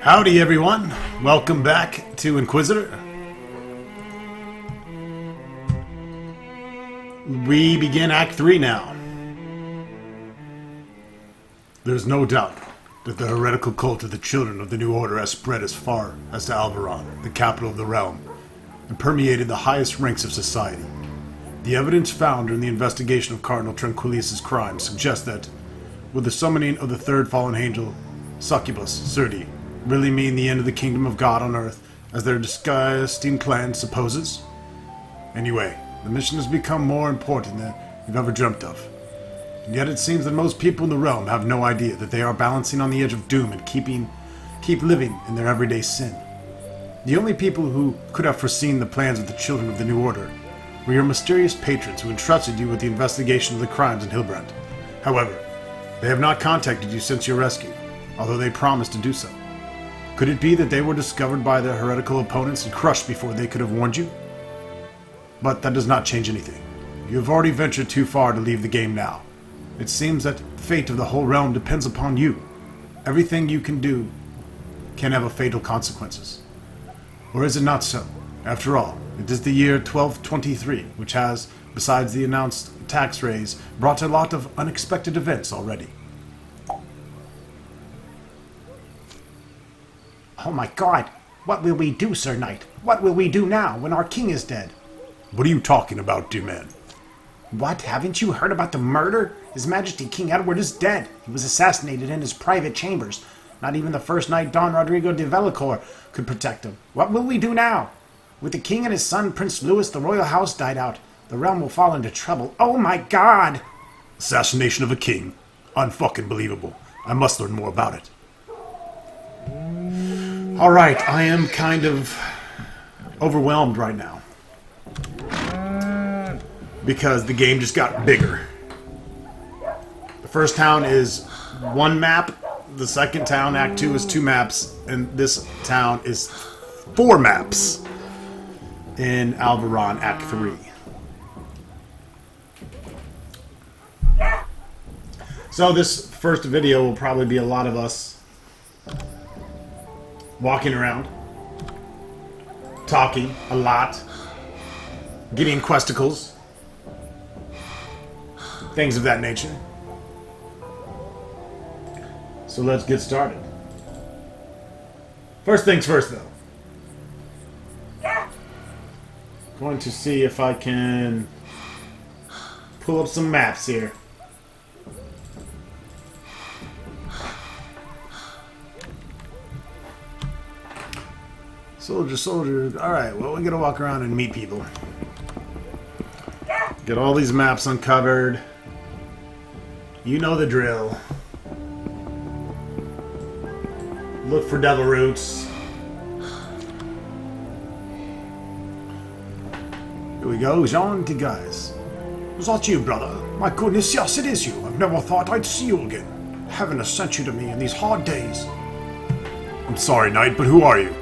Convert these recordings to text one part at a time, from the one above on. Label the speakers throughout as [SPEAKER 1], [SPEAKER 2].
[SPEAKER 1] Howdy everyone, welcome back to Inquisitor. We begin Act 3 now. There's no doubt that the heretical cult of the Children of the New Order has spread as far as to Alaron, the capital of the realm, and permeated the highest ranks of society. The evidence found during the investigation of Cardinal Tranquilius' crimes suggests that, with the summoning of the third fallen angel, Succubus Surdi, really mean the end of the kingdom of God on earth, as their disgusting plan supposes? Anyway, the mission has become more important than you've ever dreamt of. And yet it seems that most people in the realm have no idea that they are balancing on the edge of doom and keep living in their everyday sin. The only people who could have foreseen the plans of the Children of the New Order were your mysterious patrons who entrusted you with the investigation of the crimes in Hilbrand. However, they have not contacted you since your rescue, although they promised to do so. Could it be that they were discovered by their heretical opponents and crushed before they could have warned you? But that does not change anything. You have already ventured too far to leave the game now. It seems that the fate of the whole realm depends upon you. Everything you can do can have fatal consequences. Or is it not so? After all, it is the year 1223, which has, besides the announced tax raise, brought a lot of unexpected events already.
[SPEAKER 2] Oh my god, what will we do, Sir Knight? What will we do now, when our king is dead?
[SPEAKER 1] What are you talking about, dear man?
[SPEAKER 2] What, haven't you heard about the murder? His Majesty King Edward is dead. He was assassinated in his private chambers. Not even the first knight, Don Rodrigo de Velacour, could protect him. What will we do now? With the king and his son, Prince Louis, the royal house died out. The realm will fall into trouble. Oh my god!
[SPEAKER 1] Assassination of a king? Unfucking believable. I must learn more about it. Alright, I am kind of overwhelmed right now. Because the game just got bigger. The first town is one map. The second town, Act 2, is 2 maps. And this town is 4 maps in Alaron, Act 3. So this first video will probably be a lot of us walking around, talking a lot, getting questicles, things of that nature. So let's get started. First things first, though. Going to see if I can pull up some maps here. Soldier. Alright, well, we're gonna walk around and meet people. Get all these maps uncovered. You know the drill. Look for devil roots. Here we go, Jean de Guise. Was that you, brother? My goodness, yes, it is you. I've never thought I'd see you again. Heaven has sent you to me in these hard days. I'm sorry, knight, but who are you?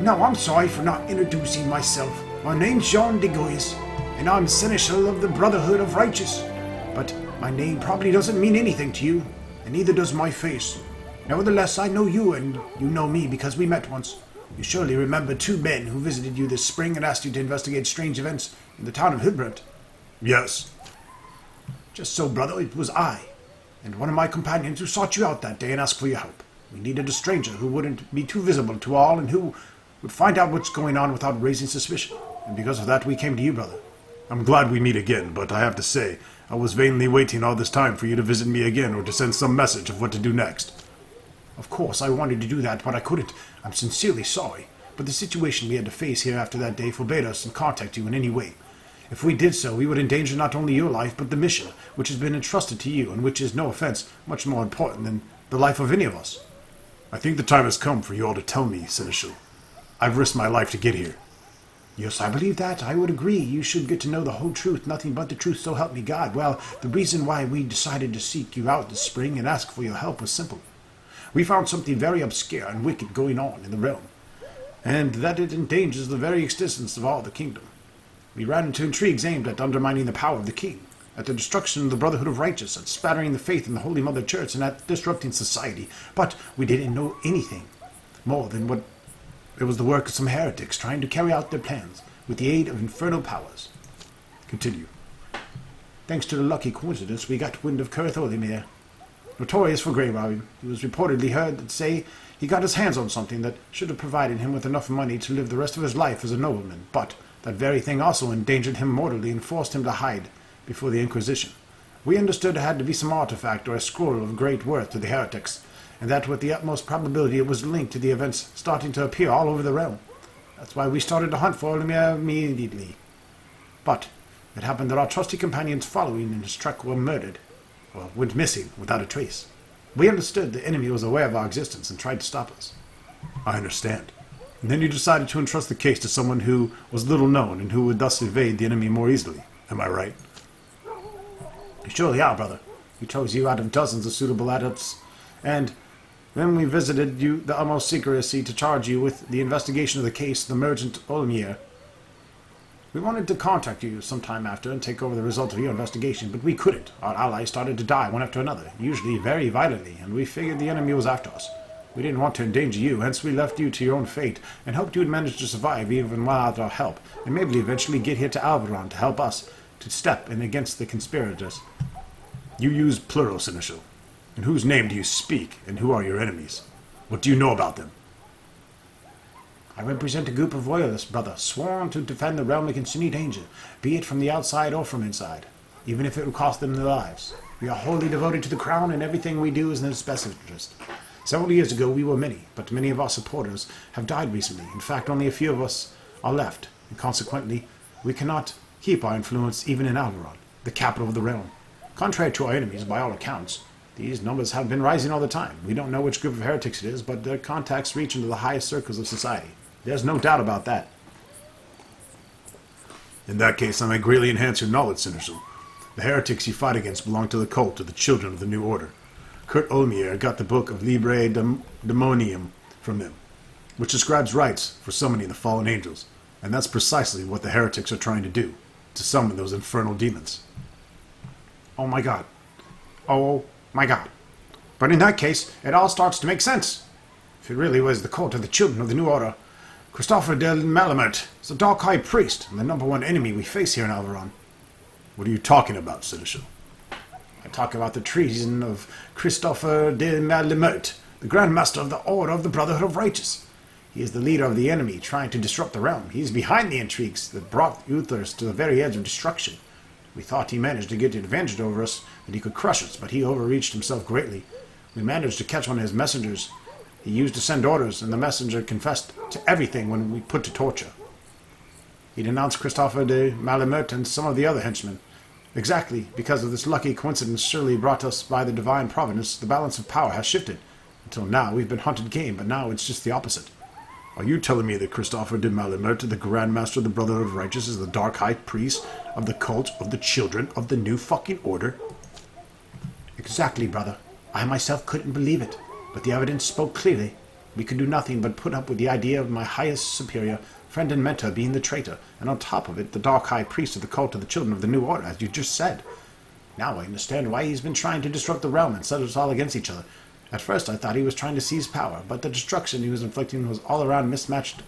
[SPEAKER 1] No, I'm sorry for not introducing myself. My name's Jean de Guise, and I'm Seneschal of the Brotherhood of Righteous. But my name probably doesn't mean anything to you, and neither does my face. Nevertheless, I know you, and you know me because we met once. You surely remember 2 men who visited you this spring and asked you to investigate strange events in the town of Hilbrand. Yes. Just so, brother, it was I, and one of my companions who sought you out that day and asked for your help. We needed a stranger who wouldn't be too visible to all, and who would find out what's going on without raising suspicion. And because of that, we came to you, brother. I'm glad we meet again, but I have to say, I was vainly waiting all this time for you to visit me again or to send some message of what to do next. Of course, I wanted to do that, but I couldn't. I'm sincerely sorry. But the situation we had to face here after that day forbade us to contact you in any way. If we did so, we would endanger not only your life, but the mission, which has been entrusted to you, and which is, no offense, much more important than the life of any of us. I think the time has come for you all to tell me, Seneschal. I've risked my life to get here. Yes, I believe that. I would agree. You should get to know the whole truth, nothing but the truth, so help me God. Well, the reason why we decided to seek you out this spring and ask for your help was simple. We found something very obscure and wicked going on in the realm, and that it endangers the very existence of all the kingdom. We ran into intrigues aimed at undermining the power of the king, at the destruction of the Brotherhood of Righteous, at spattering the faith in the Holy Mother Church, and at disrupting society. But we didn't know anything more than what it was the work of some heretics trying to carry out their plans with the aid of infernal powers. Continue. Thanks to the lucky coincidence, we got wind of Kurth Olimir. Notorious for grave robbing, he was reportedly heard to say he got his hands on something that should have provided him with enough money to live the rest of his life as a nobleman, but that very thing also endangered him mortally and forced him to hide before the Inquisition. We understood it had to be some artifact or a scroll of great worth to the heretics, and that with the utmost probability it was linked to the events starting to appear all over the realm. That's why we started to hunt for Olimir immediately. But it happened that our trusty companions following in his track were murdered, or went missing without a trace. We understood the enemy was aware of our existence and tried to stop us. I understand. And then you decided to entrust the case to someone who was little known and who would thus evade the enemy more easily. Am I right? You surely are, brother. We chose you out of dozens of suitable adepts, and then we visited you the utmost secrecy to charge you with the investigation of the case of the merchant Olimir. We wanted to contact you sometime after and take over the result of your investigation, but we couldn't. Our allies started to die one after another, usually very violently, and we figured the enemy was after us. We didn't want to endanger you, hence we left you to your own fate, and hoped you would manage to survive even without our help, and maybe eventually get here to Alaron to help us to step in against the conspirators. You use plural, Seneschal. In whose name do you speak, and who are your enemies? What do you know about them? I represent a group of royalists, brother, sworn to defend the realm against any danger, be it from the outside or from inside, even if it would cost them their lives. We are wholly devoted to the crown, and everything we do is in its best interest. Several years ago we were many, but many of our supporters have died recently. In fact, only a few of us are left, and consequently, we cannot keep our influence even in Alaron, the capital of the realm. Contrary to our enemies, by all accounts, these numbers have been rising all the time. We don't know which group of heretics it is, but their contacts reach into the highest circles of society. There's no doubt about that. In that case, I may greatly enhance your knowledge, Seneschal. The heretics you fight against belong to the cult of the Children of the New Order. Kurt Olimir got the book of Libre Demonium from them, which describes rites for summoning the fallen angels, and that's precisely what the heretics are trying to do, to summon those infernal demons. Oh my god. Oh my god. But in that case, it all starts to make sense. If it really was the cult of the Children of the New Order, Christopher de Malamert is the Dark High Priest and the #1 enemy we face here in Alaron. What are you talking about, Seneschal? I talk about the treason of Christopher de Malamert, the Grand Master of the Order of the Brotherhood of Righteous. He is the leader of the enemy trying to disrupt the realm. He is behind the intrigues that brought Uthers to the very edge of destruction. We thought he managed to get advantage over us, that he could crush us, but he overreached himself greatly. We managed to catch one of his messengers. He used to send orders, and the messenger confessed to everything when we put to torture. He denounced Christopher de Malamert and some of the other henchmen. Exactly because of this lucky coincidence surely brought us by the divine providence, the balance of power has shifted. Until now, we've been hunted game, but now it's just the opposite. Are you telling me that Christopher de Malamert, the Grand Master of the Brotherhood of Righteous, is the Dark High Priest of the cult of the Children of the New fucking Order? Exactly, brother. I myself couldn't believe it, but the evidence spoke clearly. We could do nothing but put up with the idea of my highest superior, friend and mentor, being the traitor, and on top of it, the Dark High Priest of the cult of the Children of the New Order, as you just said. Now I understand why he's been trying to disrupt the realm and set us all against each other. At first I thought he was trying to seize power, but the destruction he was inflicting was all around mismatched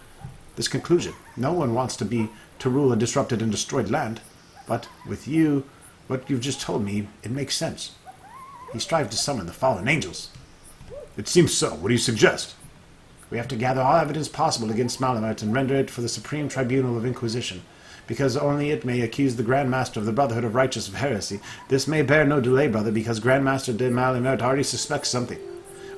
[SPEAKER 1] this conclusion. No one wants to rule a disrupted and destroyed land, but with you, what you've just told me, it makes sense. He strives to summon the fallen angels.
[SPEAKER 2] It seems so. What do you suggest?
[SPEAKER 1] We have to gather all evidence possible against Malamert and render it for the Supreme Tribunal of Inquisition, because only it may accuse the Grand Master of the Brotherhood of Righteous of heresy. This may bear no delay, brother, because Grand Master de Malamert already suspects something.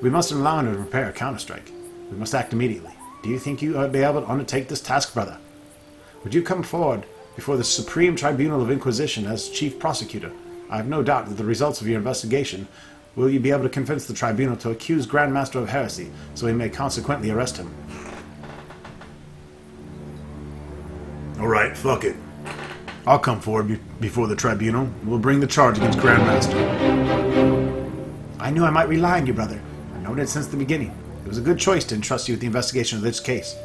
[SPEAKER 1] We must allow him to prepare a counterstrike. We must act immediately. Do you think you would be able to undertake this task, brother? Would you come forward before the Supreme Tribunal of Inquisition as Chief Prosecutor? I have no doubt that the results of your investigation will you be able to convince the tribunal to accuse Grand Master of heresy, so we may consequently arrest him.
[SPEAKER 2] Alright, fuck it. I'll come forward before the tribunal. We'll bring the charge against Grand Master.
[SPEAKER 1] I knew I might rely on you, brother. I've known it since the beginning. It was a good choice to entrust you with the investigation of this case.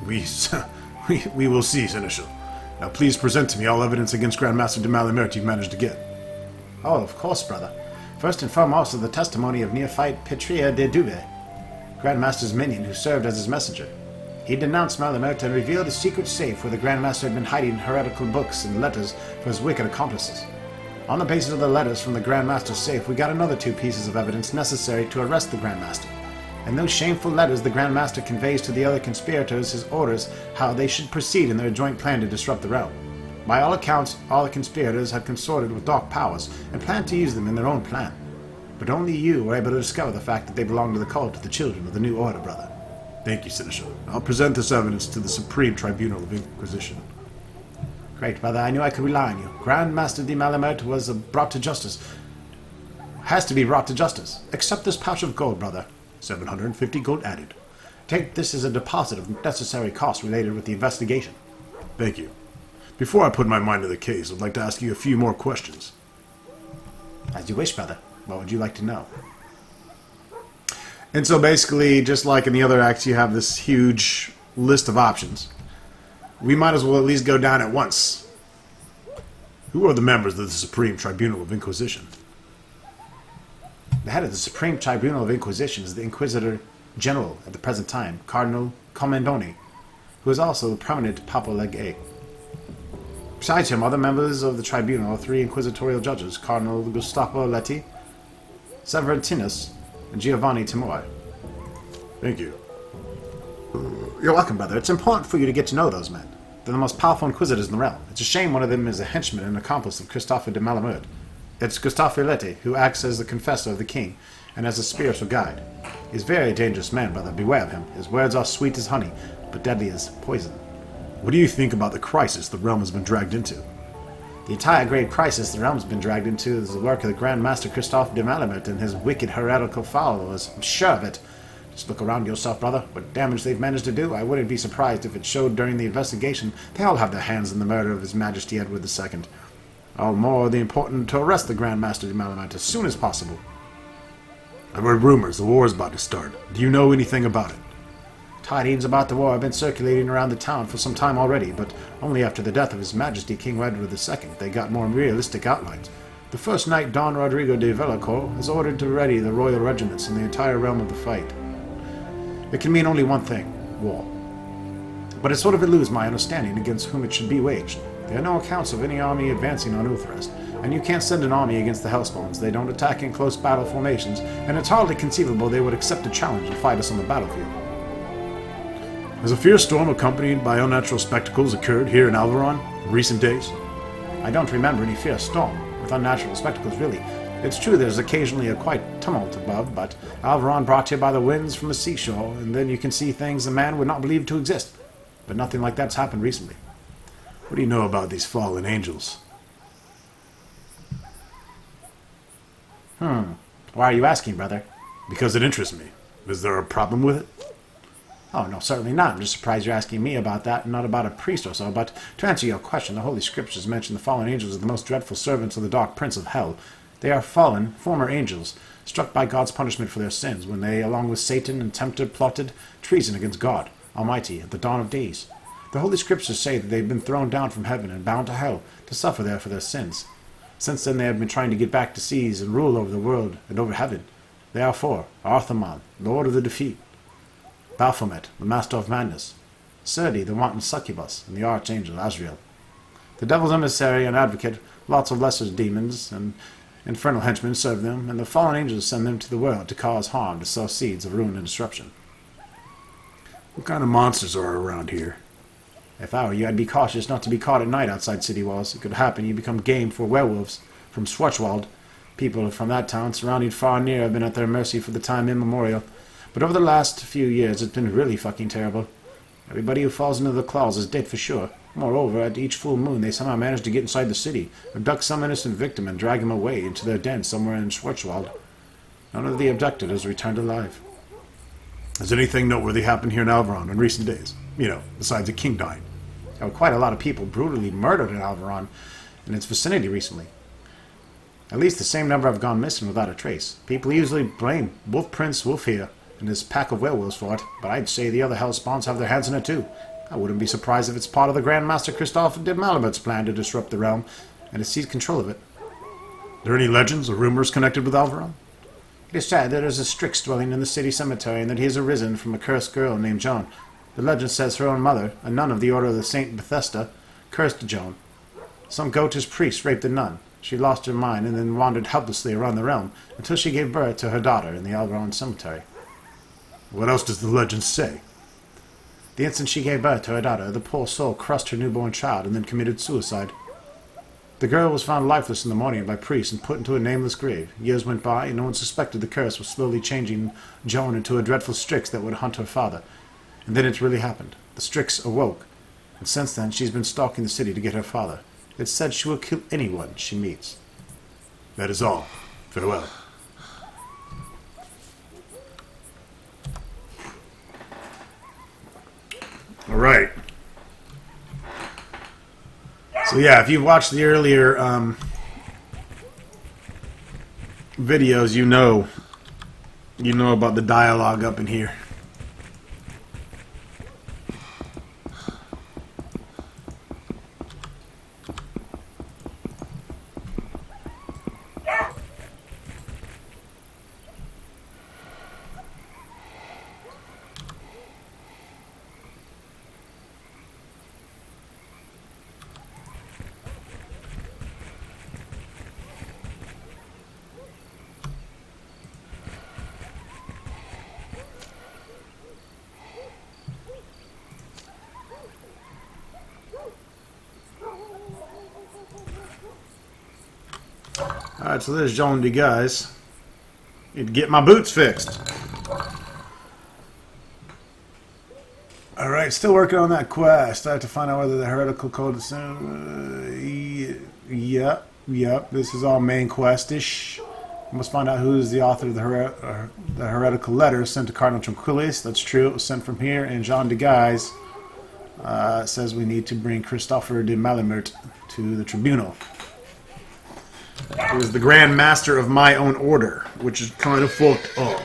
[SPEAKER 2] We will see, Seneschal. Now please present to me all evidence against Grand Master de Malamert you've managed to get. Oh, of course, brother. First and foremost is the testimony of neophyte Petria de Dube, Grandmaster's minion who served as his messenger. He denounced Malamute and revealed a secret safe where the Grandmaster had been hiding heretical books and letters for his wicked accomplices. On the basis of the letters from the Grandmaster's safe, we got another 2 pieces of evidence necessary to arrest the Grandmaster. In those shameful letters, the Grandmaster conveys to the other conspirators his orders how they should proceed in their joint plan to disrupt the realm. By all accounts, all the conspirators had consorted with dark powers and planned to use them in their own plan. But only you were able to discover the fact that they belong to the cult of the Children of the New Order, brother.
[SPEAKER 3] Thank you, Seneschal. I'll present this evidence to the Supreme Tribunal of Inquisition.
[SPEAKER 2] Great, brother. I knew I could rely on you. Grandmaster de Malamute was brought to justice. Has to be brought to justice. Accept this pouch of gold, brother.
[SPEAKER 3] 750 gold added.
[SPEAKER 2] Take this as a deposit of necessary costs related with the investigation.
[SPEAKER 3] Thank you. Before I put my mind to the case, I'd like to ask you a few more questions.
[SPEAKER 2] As you wish, brother. What would you like to know?
[SPEAKER 3] And so basically, just like in the other acts, you have this huge list of options. We might as well at least go down at once. Who are the members of the Supreme Tribunal of Inquisition?
[SPEAKER 2] The head of the Supreme Tribunal of Inquisition is the Inquisitor General at the present time, Cardinal Commendoni, who is also the permanent Papal Legate. Besides him, other members of the tribunal are 3 inquisitorial judges, Cardinal Gustavo Leti, Severintinus, and Giovanni Timor.
[SPEAKER 3] Thank you.
[SPEAKER 2] You're welcome, brother. It's important for you to get to know those men. They're the most powerful inquisitors in the realm. It's a shame one of them is a henchman and accomplice of Christophe de Malamute. It's Gustave Leti, who acts as the confessor of the king and as a spiritual guide. He's a very dangerous man, brother. Beware of him. His words are sweet as honey, but deadly as poison.
[SPEAKER 3] What do you think about the crisis the realm has been dragged into?
[SPEAKER 2] The entire great crisis the realm has been dragged into is the work of the Grand Master Christophe de Malamute and his wicked heretical followers. I'm sure of it. Just look around yourself, brother. What damage they've managed to do, I wouldn't be surprised if it showed during the investigation. They all have their hands in the murder of His Majesty Edward II. All more the important to arrest the Grand Master de Malamute as soon as possible.
[SPEAKER 3] I've heard rumors the war is about to start. Do you know anything about it?
[SPEAKER 2] Tidings about the war have been circulating around the town for some time already, but only after the death of His Majesty King Edward II they got more realistic outlines. The first knight, Don Rodrigo de Velacour, has ordered to ready the royal regiments in the entire realm of the fight. It can mean only one thing: war. But it sort of eludes my understanding against whom it should be waged. There are no accounts of any army advancing on Uthrest, and you can't send an army against the Hellspawns. They don't attack in close battle formations, and it's hardly conceivable they would accept a challenge and fight us on the battlefield.
[SPEAKER 3] Has a fierce storm accompanied by unnatural spectacles occurred here in Alaron in recent days?
[SPEAKER 2] I don't remember any fierce storm with unnatural spectacles, really. It's true there's occasionally a quite tumult above, but Alaron brought here by the winds from the seashore, and then you can see things a man would not believe to exist. But nothing like that's happened recently.
[SPEAKER 3] What do you know about these fallen angels?
[SPEAKER 2] Why are you asking, brother?
[SPEAKER 3] Because it interests me. Is there a problem with it?
[SPEAKER 2] Oh, no, certainly not. I'm just surprised you're asking me about that and not about a priest or so. But to answer your question, the Holy Scriptures mention the fallen angels as the most dreadful servants of the dark prince of hell. They are fallen, former angels, struck by God's punishment for their sins when they, along with Satan and Tempter, plotted treason against God Almighty at the dawn of days. The Holy Scriptures say that they've been thrown down from heaven and bound to hell to suffer there for their sins. Since then they have been trying to get back to seas and rule over the world and over heaven. They are four: Arthaman, Lord of the Defeat; Baphomet, the Master of Madness; Serdi, the wanton succubus; and the Archangel Azrael. The devil's emissary and advocate, lots of lesser demons and infernal henchmen serve them, and the fallen angels send them to the world to cause harm, to sow seeds of ruin and disruption.
[SPEAKER 3] What kind of monsters are around here?
[SPEAKER 2] If I were you, I'd be cautious not to be caught at night outside city walls. It could happen you become game for werewolves from Schwarzwald. People from that town surrounding far and near have been at their mercy for the time immemorial. But over the last few years, it's been really fucking terrible. Everybody who falls into the claws is dead for sure. Moreover, at each full moon, they somehow manage to get inside the city, abduct some innocent victim, and drag him away into their den somewhere in Schwarzwald. None of the abducted has returned alive.
[SPEAKER 3] Has anything noteworthy happened here in Alaron in recent days? You know, besides the king dying.
[SPEAKER 2] There were quite a lot of people brutally murdered in Alaron and its vicinity recently. At least the same number have gone missing without a trace. People usually blame Wolf Prince Wolfear and his pack of werewolves for it, but I'd say the other hellspawns have their hands in it too. I wouldn't be surprised if it's part of the Grand Master Christophe de Malamute's plan to disrupt the realm and to seize control of it.
[SPEAKER 3] Are there any legends or rumors connected with Alaron?
[SPEAKER 2] It is said there is a Strix dwelling in the city cemetery, and that he has arisen from a cursed girl named Joan. The legend says her own mother, a nun of the Order of the Saint Bethesda, cursed Joan. Some goatish priest raped the nun. She lost her mind and then wandered helplessly around the realm until she gave birth to her daughter in the Alaron cemetery.
[SPEAKER 3] What else does the legend say?
[SPEAKER 2] The instant she gave birth to her daughter, the poor soul crushed her newborn child and then committed suicide. The girl was found lifeless in the morning by priests and put into a nameless grave. Years went by, and no one suspected the curse was slowly changing Joan into a dreadful Strix that would hunt her father. And then it really happened. The Strix awoke, and since then she's been stalking the city to get her father. It's said she will kill anyone she meets.
[SPEAKER 3] That is all. Farewell. All right. So yeah, if you've watched the earlier videos, you know about the dialogue up in here. Alright, so there's Jean de Guise. Need to get my boots fixed. Alright, still working on that quest. I have to find out whether the heretical code is... Yep. This is all main quest-ish. I must find out who is the author of the heretical letter sent to Cardinal Tranquillus. That's true. It was sent from here. And Jean de Guise says we need to bring Christopher de Malamert to the tribunal. He was the Grand Master of my own order, which is kind of fucked up.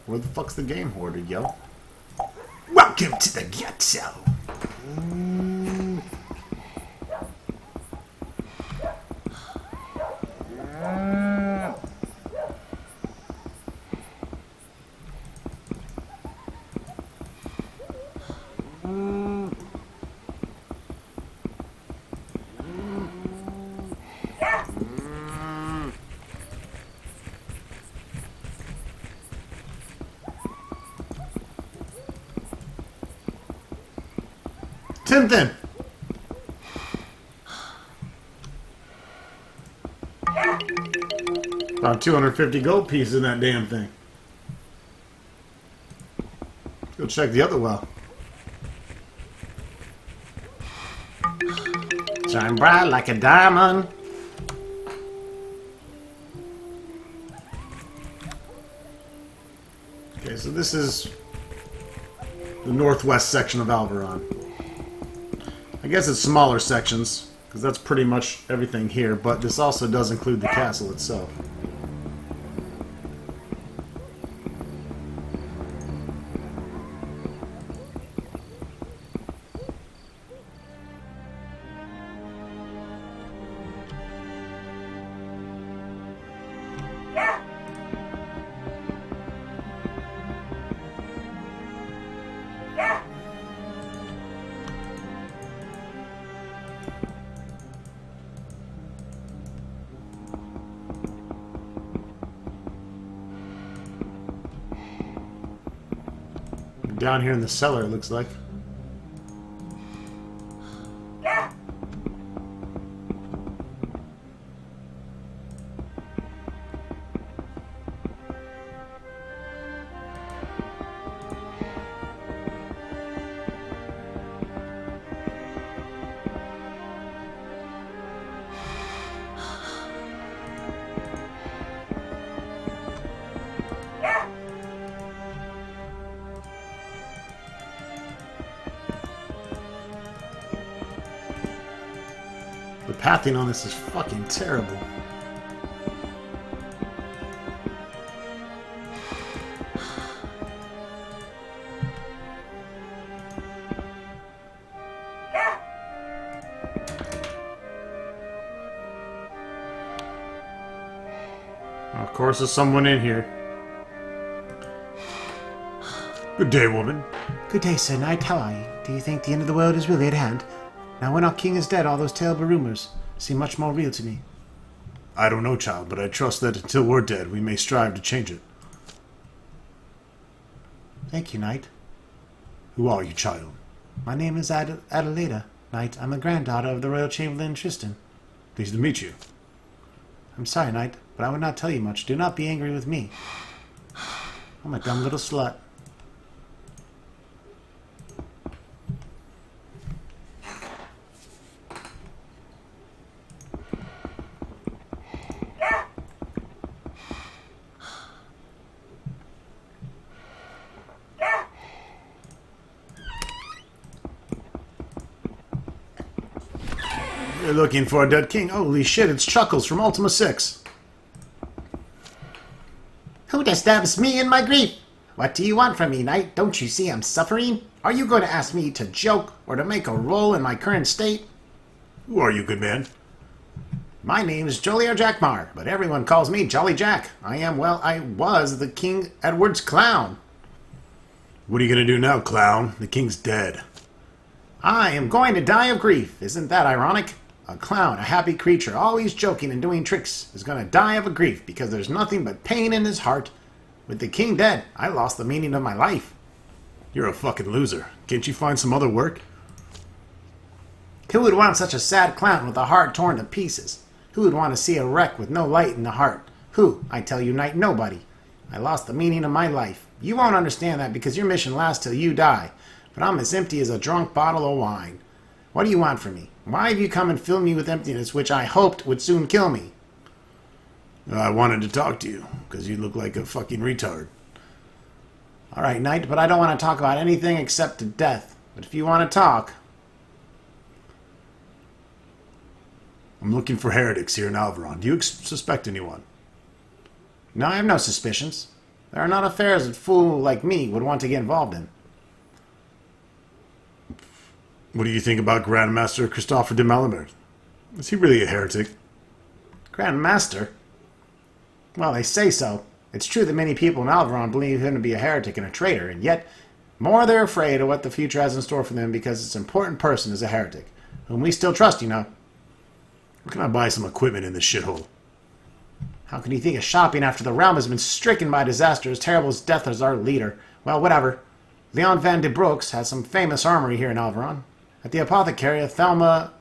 [SPEAKER 3] Where the fuck's the game hoarder, yo? Welcome to the ghetto! Tintin! About 250 gold pieces in that damn thing. Let's go check the other well. Shine bright like a diamond. Okay, so this is the northwest section of Alaron. I guess it's smaller sections, because that's pretty much everything here, but this also does include the castle itself. Down here in the cellar, it looks like. The pathing on this is fucking terrible. Of course, there's someone in here. Good day, woman.
[SPEAKER 2] Good day, Sir Knight. How are you? Do you think the end of the world is really at hand? Now when our king is dead, all those terrible rumors seem much more real to me.
[SPEAKER 3] I don't know, child, but I trust that until we're dead, we may strive to change it.
[SPEAKER 2] Thank you, Knight.
[SPEAKER 3] Who are you, child?
[SPEAKER 2] My name is Adelaida, Knight. I'm the granddaughter of the Royal Chamberlain Tristan.
[SPEAKER 3] Pleased to meet you.
[SPEAKER 2] I'm sorry, Knight, but I would not tell you much. Do not be angry with me. I'm a dumb little slut.
[SPEAKER 3] You're looking for a dead king? Holy shit, it's Chuckles from Ultima 6.
[SPEAKER 2] Who disturbs me in my grief? What do you want from me, Knight? Don't you see I'm suffering? Are you going to ask me to joke or to make a roll in my current state?
[SPEAKER 3] Who are you, good man?
[SPEAKER 2] My name is Jolier Jackmar, but everyone calls me Jolly Jack. I was the King Edward's clown.
[SPEAKER 3] What are you going to do now, clown? The king's dead.
[SPEAKER 2] I am going to die of grief. Isn't that ironic? A clown, a happy creature, always joking and doing tricks, is going to die of a grief because there's nothing but pain in his heart. With the king dead, I lost the meaning of my life.
[SPEAKER 3] You're a fucking loser. Can't you find some other work?
[SPEAKER 2] Who would want such a sad clown with a heart torn to pieces? Who would want to see a wreck with no light in the heart? Who? I tell you, Knight, nobody. I lost the meaning of my life. You won't understand that because your mission lasts till you die. But I'm as empty as a drunk bottle of wine. What do you want from me? Why have you come and filled me with emptiness, which I hoped would soon kill me?
[SPEAKER 3] I wanted to talk to you, because you look like a fucking retard.
[SPEAKER 2] All right, Knight, but I don't want to talk about anything except to death. But if you want to talk...
[SPEAKER 3] I'm looking for heretics here in Alaron. Do you suspect anyone?
[SPEAKER 2] No, I have no suspicions. There are not affairs a fool like me would want to get involved in.
[SPEAKER 3] What do you think about Grandmaster Christopher de Malamert? Is he really a heretic?
[SPEAKER 2] Grand Master? Well, they say so. It's true that many people in Alaron believe him to be a heretic and a traitor, and yet more they're afraid of what the future has in store for them because this important person is a heretic, whom we still trust, you know.
[SPEAKER 3] Where can I buy some equipment in this shithole?
[SPEAKER 2] How can you think of shopping after the realm has been stricken by disaster as terrible as death as our leader? Well, whatever. Leon van de Brooks has some famous armory here in Alaron. At the apothecary Thelma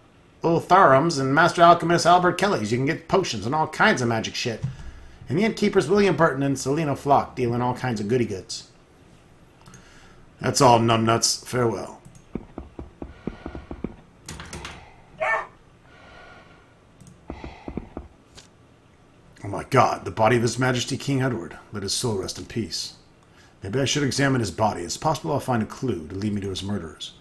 [SPEAKER 2] Ultharum's and Master Alchemist Albert Kelly's, you can get potions and all kinds of magic shit. And the innkeepers William Burton and Selina Flock deal in all kinds of goody goods.
[SPEAKER 3] That's all, numbnuts. Farewell. Oh my god, the body of His Majesty King Edward. Let his soul rest in peace. Maybe I should examine his body. It's possible I'll find a clue to lead me to his murderers.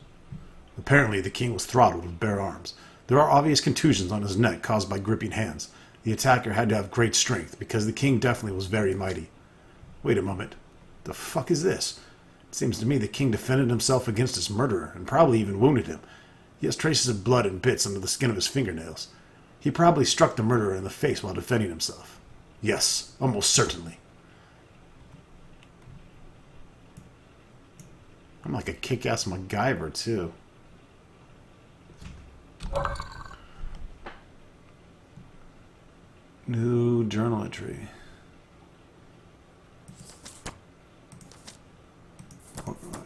[SPEAKER 3] Apparently, the king was throttled with bare arms. There are obvious contusions on his neck caused by gripping hands. The attacker had to have great strength, because the king definitely was very mighty. Wait a moment. The fuck is this? It seems to me the king defended himself against his murderer, and probably even wounded him. He has traces of blood and bits under the skin of his fingernails. He probably struck the murderer in the face while defending himself. Yes, almost certainly. I'm like a kick-ass MacGyver, too. New journal entry.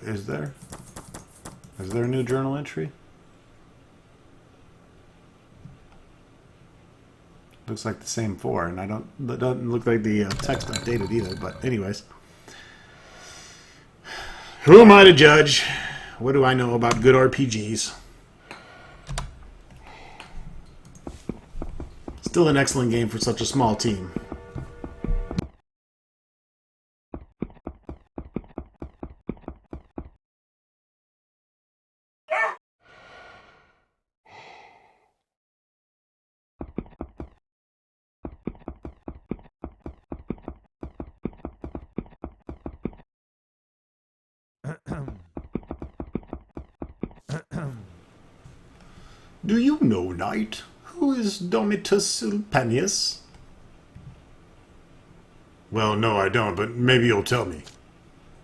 [SPEAKER 3] Is there? Is there a new journal entry? Looks like the same four, and it doesn't look like the text updated either, but anyways. Who am I to judge? What do I know about good RPGs? Still an excellent game for such a small team. Do you know, Knight? Who is Domitus Ulpenius? Well, no, I don't, but maybe you'll tell me.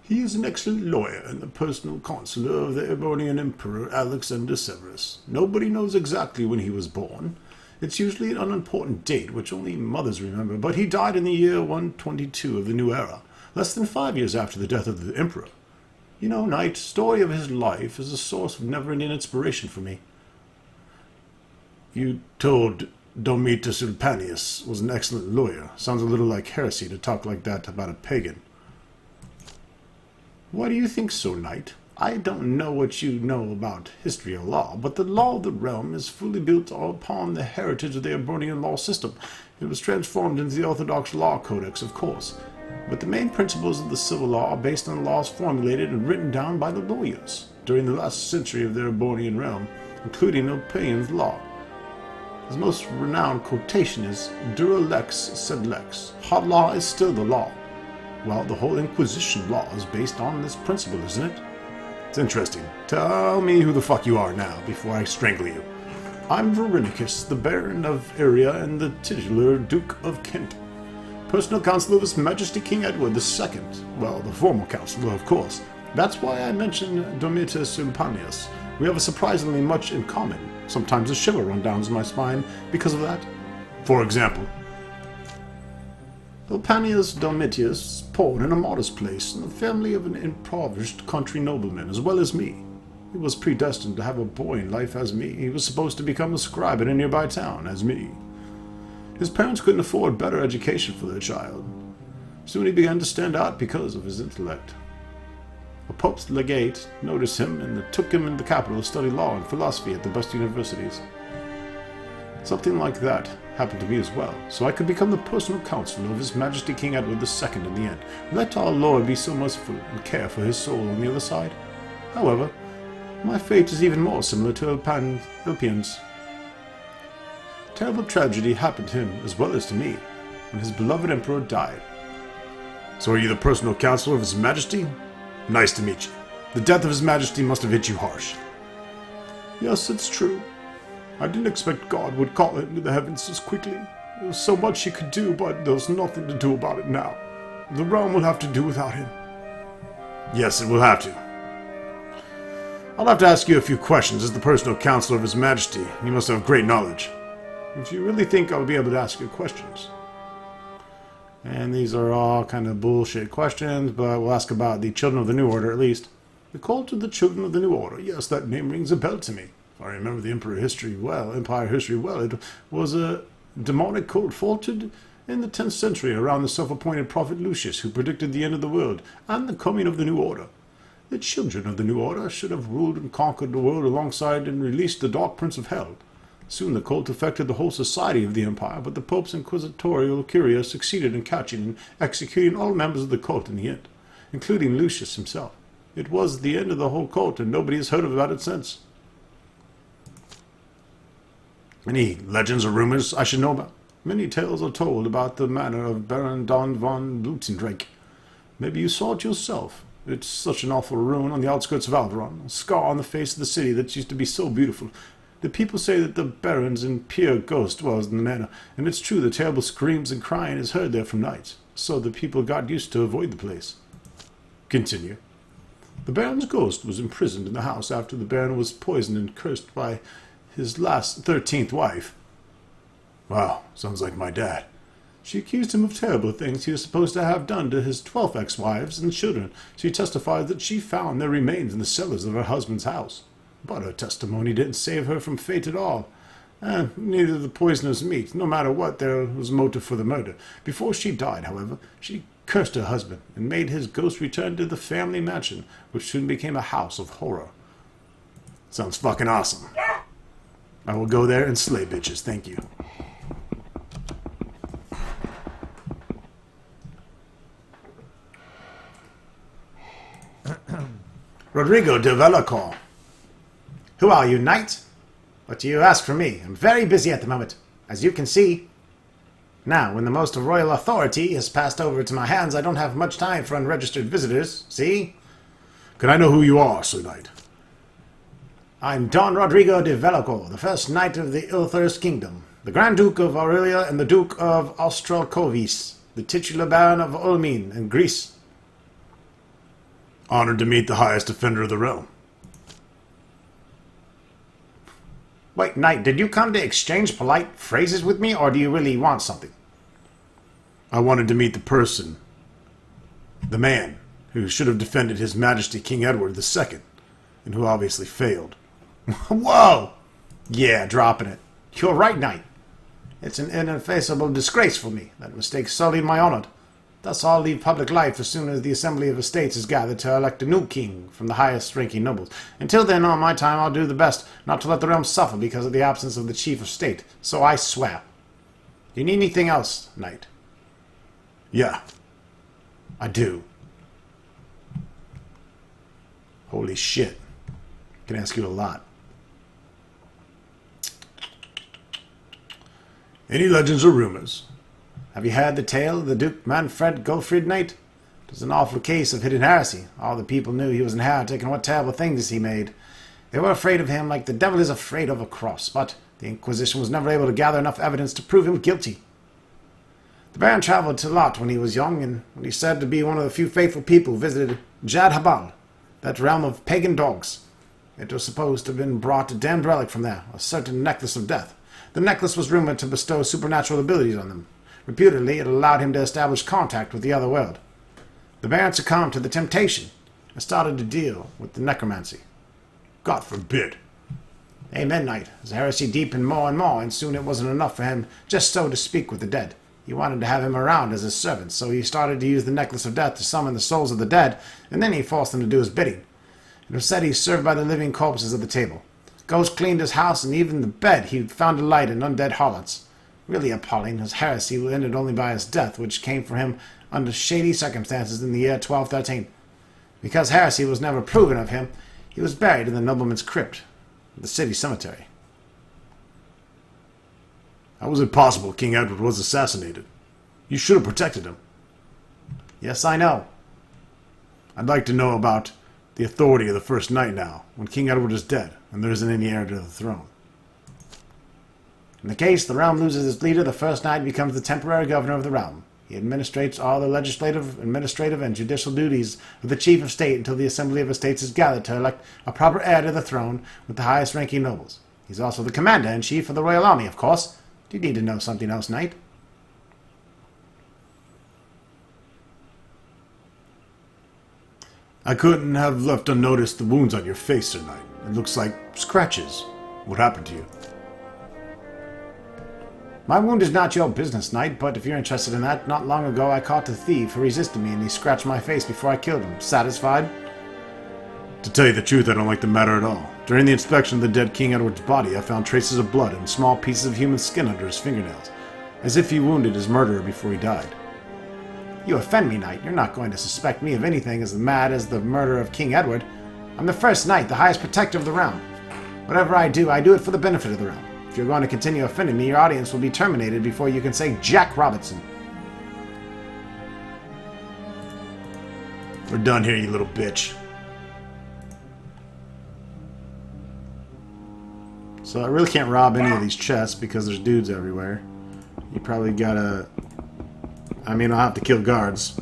[SPEAKER 1] He is an excellent lawyer and the personal counselor of the Ebonian Emperor Alexander Severus. Nobody knows exactly when he was born. It's usually an unimportant date, which only mothers remember, but he died in the year 122 of the New Era, less than 5 years after the death of the Emperor. You know, Knight, story of his life is a source of never-ending inspiration for me.
[SPEAKER 3] You told Domitius Ulpanius was an excellent lawyer. Sounds a little like heresy to talk like that about a pagan.
[SPEAKER 1] Why do you think so, Knight? I don't know what you know about history or law, but the law of the realm is fully built upon the heritage of the Ebonian law system. It was transformed into the Orthodox Law Codex, of course, but the main principles of the civil law are based on laws formulated and written down by the lawyers during the last century of the Ebonian realm, including Ulpian's law. His most renowned quotation is, "Dura lex sed lex." Hot law is still the law. Well, the whole Inquisition law is based on this principle, isn't it?
[SPEAKER 3] It's interesting. Tell me who the fuck you are now, before I strangle you.
[SPEAKER 1] I'm Verinicus, the Baron of Iria and the titular Duke of Kent. Personal counselor of His Majesty King Edward II. Well, the formal counselor, of course. That's why I mentioned Domitius Ulpanius. We have surprisingly much in common. Sometimes a shiver runs down my spine because of that.
[SPEAKER 3] For example?
[SPEAKER 1] Ulpanius Domitius, born in a modest place, in the family of an impoverished country nobleman, as well as me. He was predestined to have a boy in life as me. He was supposed to become a scribe in a nearby town, as me. His parents couldn't afford better education for their child. Soon he began to stand out because of his intellect. A Pope's legate noticed him and took him into the capital to study law and philosophy at the best universities. Something like that happened to me as well, so I could become the personal counselor of His Majesty King Edward II in the end. Let our Lord be so merciful and care for his soul on the other side. However, my fate is even more similar to Ulpian's. Terrible tragedy happened to him as well as to me, when his beloved emperor died.
[SPEAKER 3] So are you the personal counselor of His Majesty? Nice to meet you. The death of His Majesty must have hit you harsh.
[SPEAKER 1] Yes, it's true. I didn't expect God would call it into the heavens as quickly. There was so much he could do, but there's nothing to do about it now. The realm will have to do without him.
[SPEAKER 3] Yes, it will have to. I'll have to ask you a few questions as the personal counselor of His Majesty. You must have great knowledge.
[SPEAKER 1] If you really think I'll be able to ask you questions. And these are all kind of bullshit questions, but we'll ask about the Children of the New Order at least. The cult of the Children of the New Order. Yes, that name rings a bell to me. If I remember the Empire history well, it was a demonic cult faltered in the 10th century around the self-appointed prophet Lucius, who predicted the end of the world and the coming of the New Order. The Children of the New Order should have ruled and conquered the world alongside and released the Dark Prince of Hell. Soon the cult affected the whole society of the empire, but the Pope's inquisitorial curia succeeded in catching and executing all members of the cult in the end, including Lucius himself. It was the end of the whole cult, and nobody has heard about it since.
[SPEAKER 3] Any legends or rumors I should know about?
[SPEAKER 1] Many tales are told about the manor of Baron Don von Blutendrake. Maybe you saw it yourself. It's such an awful ruin on the outskirts of Alaron, a scar on the face of the city that used to be so beautiful. The people say that the Baron's impure ghost dwells in the manor, and it's true the terrible screams and crying is heard there from nights, so the people got used to avoid the place.
[SPEAKER 3] Continue.
[SPEAKER 1] The Baron's ghost was imprisoned in the house after the Baron was poisoned and cursed by his last 13th wife.
[SPEAKER 3] Wow, sounds like my dad.
[SPEAKER 1] She accused him of terrible things he was supposed to have done to his 12 ex-wives and children. She testified that she found their remains in the cellars of her husband's house. But her testimony didn't save her from fate at all. And neither the poisoner's meat. No matter what, there was motive for the murder. Before she died, however, she cursed her husband and made his ghost return to the family mansion, which soon became a house of horror.
[SPEAKER 3] Sounds fucking awesome.
[SPEAKER 1] I will go there and slay bitches, thank you.
[SPEAKER 2] Rodrigo de Velacor. Who are you, knight? What do you ask from me? I'm very busy at the moment, as you can see. Now, when the most of royal authority has passed over to my hands, I don't have much time for unregistered visitors, see?
[SPEAKER 3] Can I know who you are, Sir Knight?
[SPEAKER 2] I'm Don Rodrigo de Velacor, the first knight of the Ilthurst Kingdom, the Grand Duke of Aurelia and the Duke of Australcovis. the titular Baron of Ulmine in Greece.
[SPEAKER 3] Honored to meet the highest defender of the realm.
[SPEAKER 2] Wait, Knight, did you come to exchange polite phrases with me, or do you really want something?
[SPEAKER 3] I wanted to meet the person, the man, who should have defended His Majesty King Edward II, and who obviously failed.
[SPEAKER 2] Whoa! Yeah, dropping it. You're right, Knight. It's an ineffaceable disgrace for me. That mistake sullied my honor. Thus I'll leave public life as soon as the Assembly of Estates is gathered to elect a new king from the highest-ranking nobles. Until then, on my time, I'll do the best not to let the realm suffer because of the absence of the chief of state. So I swear. Do you need anything else, Knight?
[SPEAKER 3] Yeah,
[SPEAKER 2] I do.
[SPEAKER 3] holy shit. I can ask you a lot. Any legends or rumors?
[SPEAKER 2] Have you heard the tale of the Duke Manfred Gottfried Knight? It was an awful case of hidden heresy. All the people knew he was an heretic, and what terrible things he made. They were afraid of him like the devil is afraid of a cross, but the Inquisition was never able to gather enough evidence to prove him guilty. The Baron traveled to Lot when he was young, and when he said to be one of the few faithful people who visited Jad Habal, that realm of pagan dogs. It was supposed to have been brought a damned relic from there, a certain necklace of death. The necklace was rumored to bestow supernatural abilities on them. Reputedly, it allowed him to establish contact with the other world. The Baron succumbed to the temptation and started to deal with the necromancy.
[SPEAKER 3] God forbid.
[SPEAKER 2] Amen, Knight. His heresy deepened more and more, and soon it wasn't enough for him just so to speak with the dead. He wanted to have him around as his servant, so he started to use the necklace of death to summon the souls of the dead, and then he forced them to do his bidding. It was said he served by the living corpses of the table. Ghosts cleaned his house, and even the bed he found delight in undead harlots. Really appalling, his heresy ended only by his death, which came for him under shady circumstances in the year 1213. Because heresy was never proven of him, he was buried in the nobleman's crypt, the city cemetery.
[SPEAKER 3] How was it possible King Edward was assassinated? You should have protected him.
[SPEAKER 2] Yes, I know.
[SPEAKER 3] I'd like to know about the authority of the First Knight now, when King Edward is dead, and there isn't any heir to the throne.
[SPEAKER 2] In the case the realm loses its leader, the First Knight becomes the temporary governor of the realm. He administrates all the legislative, administrative, and judicial duties of the chief of state until the Assembly of Estates is gathered to elect a proper heir to the throne with the highest-ranking nobles. He's also the commander-in-chief of the royal army, of course. Do you need to know something else, Knight?
[SPEAKER 3] I couldn't have left unnoticed the wounds on your face, Sir Knight. It looks like scratches. What happened to you?
[SPEAKER 2] My wound is not your business, Knight, but if you're interested in that, not long ago I caught a thief who resisted me and he scratched my face before I killed him. Satisfied?
[SPEAKER 3] To tell you the truth, I don't like the matter at all. During the inspection of the dead King Edward's body, I found traces of blood and small pieces of human skin under his fingernails, as if he wounded his murderer before he died.
[SPEAKER 2] You offend me, Knight. You're not going to suspect me of anything as mad as the murder of King Edward. I'm the First Knight, the highest protector of the realm. Whatever I do it for the benefit of the realm. If you're going to continue offending me, your audience will be terminated before you can say Jack Robinson.
[SPEAKER 3] We're done here, you little bitch.
[SPEAKER 2] So I really can't rob any of these chests because there's dudes everywhere. You probably gotta... I mean, I'll have to kill guards.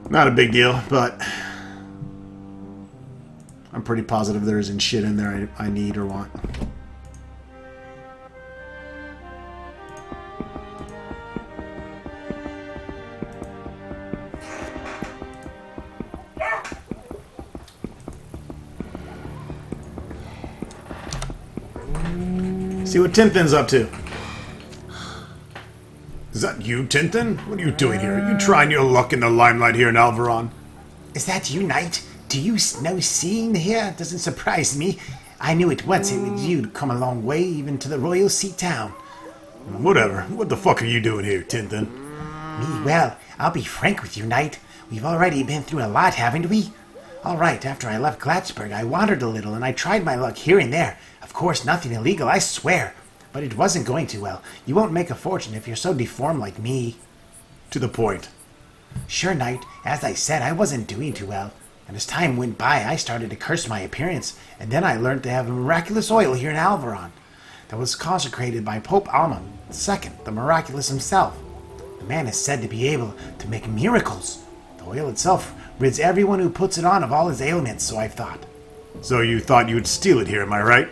[SPEAKER 3] Not a big deal, but
[SPEAKER 2] I'm pretty positive there isn't shit in there I need or want.
[SPEAKER 3] see what Tintin's up to. Is that you, Tintin? What are you doing here? Are you trying your luck in the limelight here in Alaron?
[SPEAKER 1] Is that you, Knight? Do you know seeing here? Doesn't surprise me. I knew at once it was you'd come a long way, even to the royal seat town.
[SPEAKER 3] Whatever. What the fuck are you doing here, Tintin?
[SPEAKER 1] Me? Well, I'll be frank with you, Knight. We've already been through a lot, haven't we? All right, after I left Gladsburg, I wandered a little, and I tried my luck here and there. Of course, nothing illegal, I swear. But it wasn't going too well. You won't make a fortune if you're so deformed like me.
[SPEAKER 3] To the point.
[SPEAKER 1] Sure, Knight. As I said, I wasn't doing too well. And as time went by, I started to curse my appearance. And then I learned to have a miraculous oil here in Alaron.
[SPEAKER 2] that was consecrated by Pope Almon II, the miraculous himself. The man is said to be able to make miracles. The oil itself rids everyone who puts it on of all his ailments, so I've thought.
[SPEAKER 3] So you thought you would steal it here, am I right?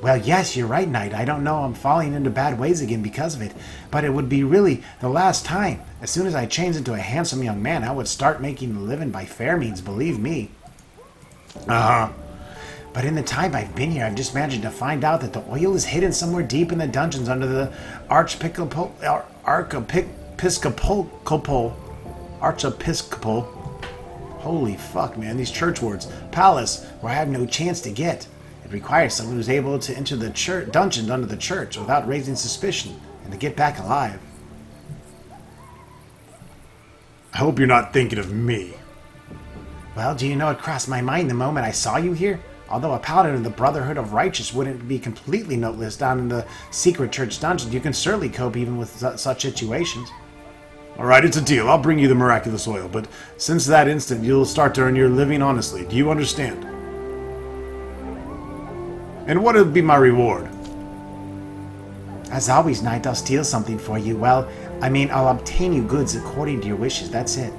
[SPEAKER 2] Well, yes, you're right, Knight. I don't know, I'm falling into bad ways again because of it, but it would be really the last time. As soon as I change into a handsome young man, I would start making a living by fair means, believe me.
[SPEAKER 3] Uh-huh.
[SPEAKER 2] But in the time I've been here, I've just managed to find out that the oil is hidden somewhere deep in the dungeons under the Archiepiscopal holy fuck, man, these church wards. Palace, where I have no chance to get. It requires someone who's able to enter the dungeons under the church without raising suspicion, and to get back alive.
[SPEAKER 3] I hope you're not thinking of me.
[SPEAKER 2] Well, do you know it crossed my mind the moment I saw you here? Although a paladin of the Brotherhood of Righteous wouldn't be completely noteless down in the secret church dungeons, you can certainly cope even with such situations.
[SPEAKER 3] Alright, it's a deal. I'll bring you the miraculous oil, but since that instant, you'll start to earn your living honestly. Do you understand? And what would be my reward?
[SPEAKER 2] As always, Knight, I'll steal something for you. Well, I mean, I'll obtain you goods according to your wishes, that's it.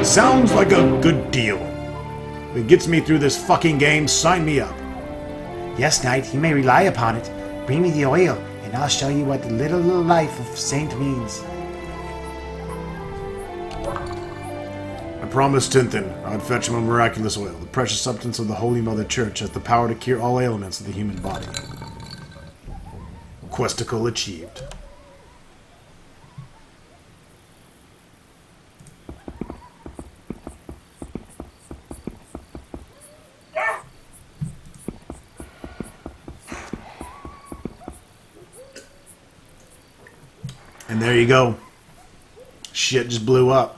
[SPEAKER 3] Sounds like a good deal. If it gets me through this fucking game, sign me up.
[SPEAKER 2] Yes, Knight, you may rely upon it. Bring me the oil, and I'll show you what the little life of Saint means.
[SPEAKER 3] I promised Tinthin I'd fetch him a miraculous oil. The precious substance of the Holy Mother Church has the power to cure all ailments of the human body. Questicle achieved. And there you go. Shit just blew up.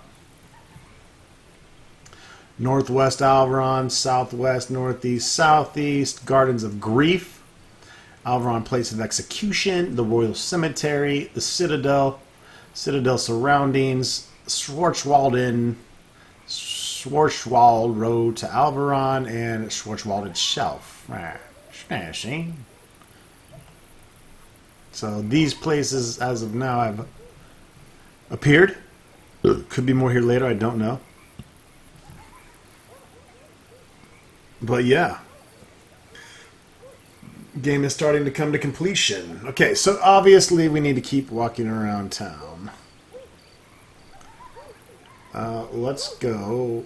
[SPEAKER 3] Northwest Alaron, southwest, northeast, southeast, Gardens of Grief, Alaron Place of Execution, the Royal Cemetery, the Citadel, Citadel surroundings, Schwarzwald Road to Alaron, and Schwarzwald itself. See? So these places, as of now, have appeared. Could be more here later, I don't know. But yeah. Game is starting to come to completion. Okay, so obviously we need to keep walking around town. Let's go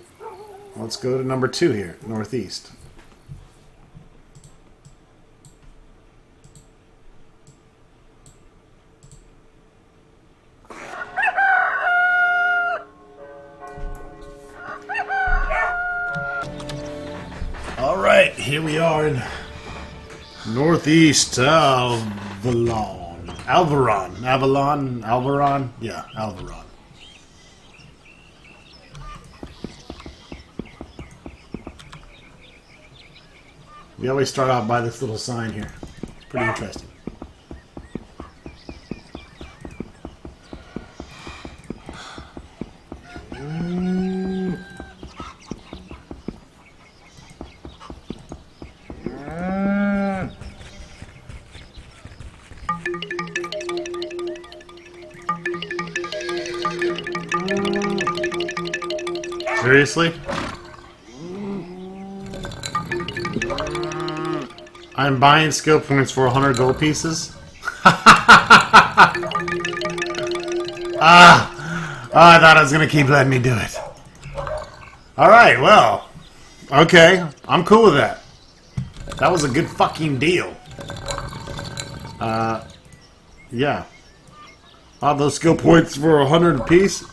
[SPEAKER 3] to number 2 here, northeast. Alright, here we are in northeast Alvaron. Alvaron? Yeah, Alvaron. We always start out by this little sign here. It's pretty interesting. Seriously? I'm buying skill points for 100 gold pieces? I thought I was going to keep letting me do it. Alright, well. Okay, I'm cool with that. That was a good fucking deal. Yeah. All those skill points for 100 apiece?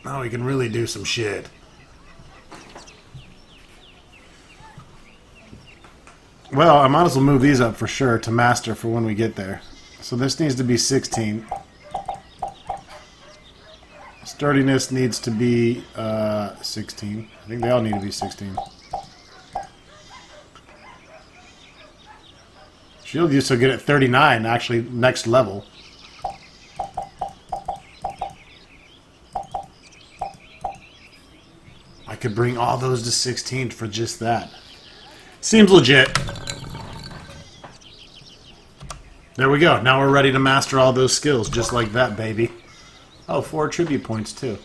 [SPEAKER 3] Now we can really do some shit. Well, I might as well move these up for sure to master for when we get there. So this needs to be 16. Sturdiness needs to be 16. I think they all need to be 16. Shield used to get at 39, actually next level. I could bring all those to 16 for just that. Seems legit. There we go. Now we're ready to master all those skills, just like that, baby. Oh, 4 tribute points, too.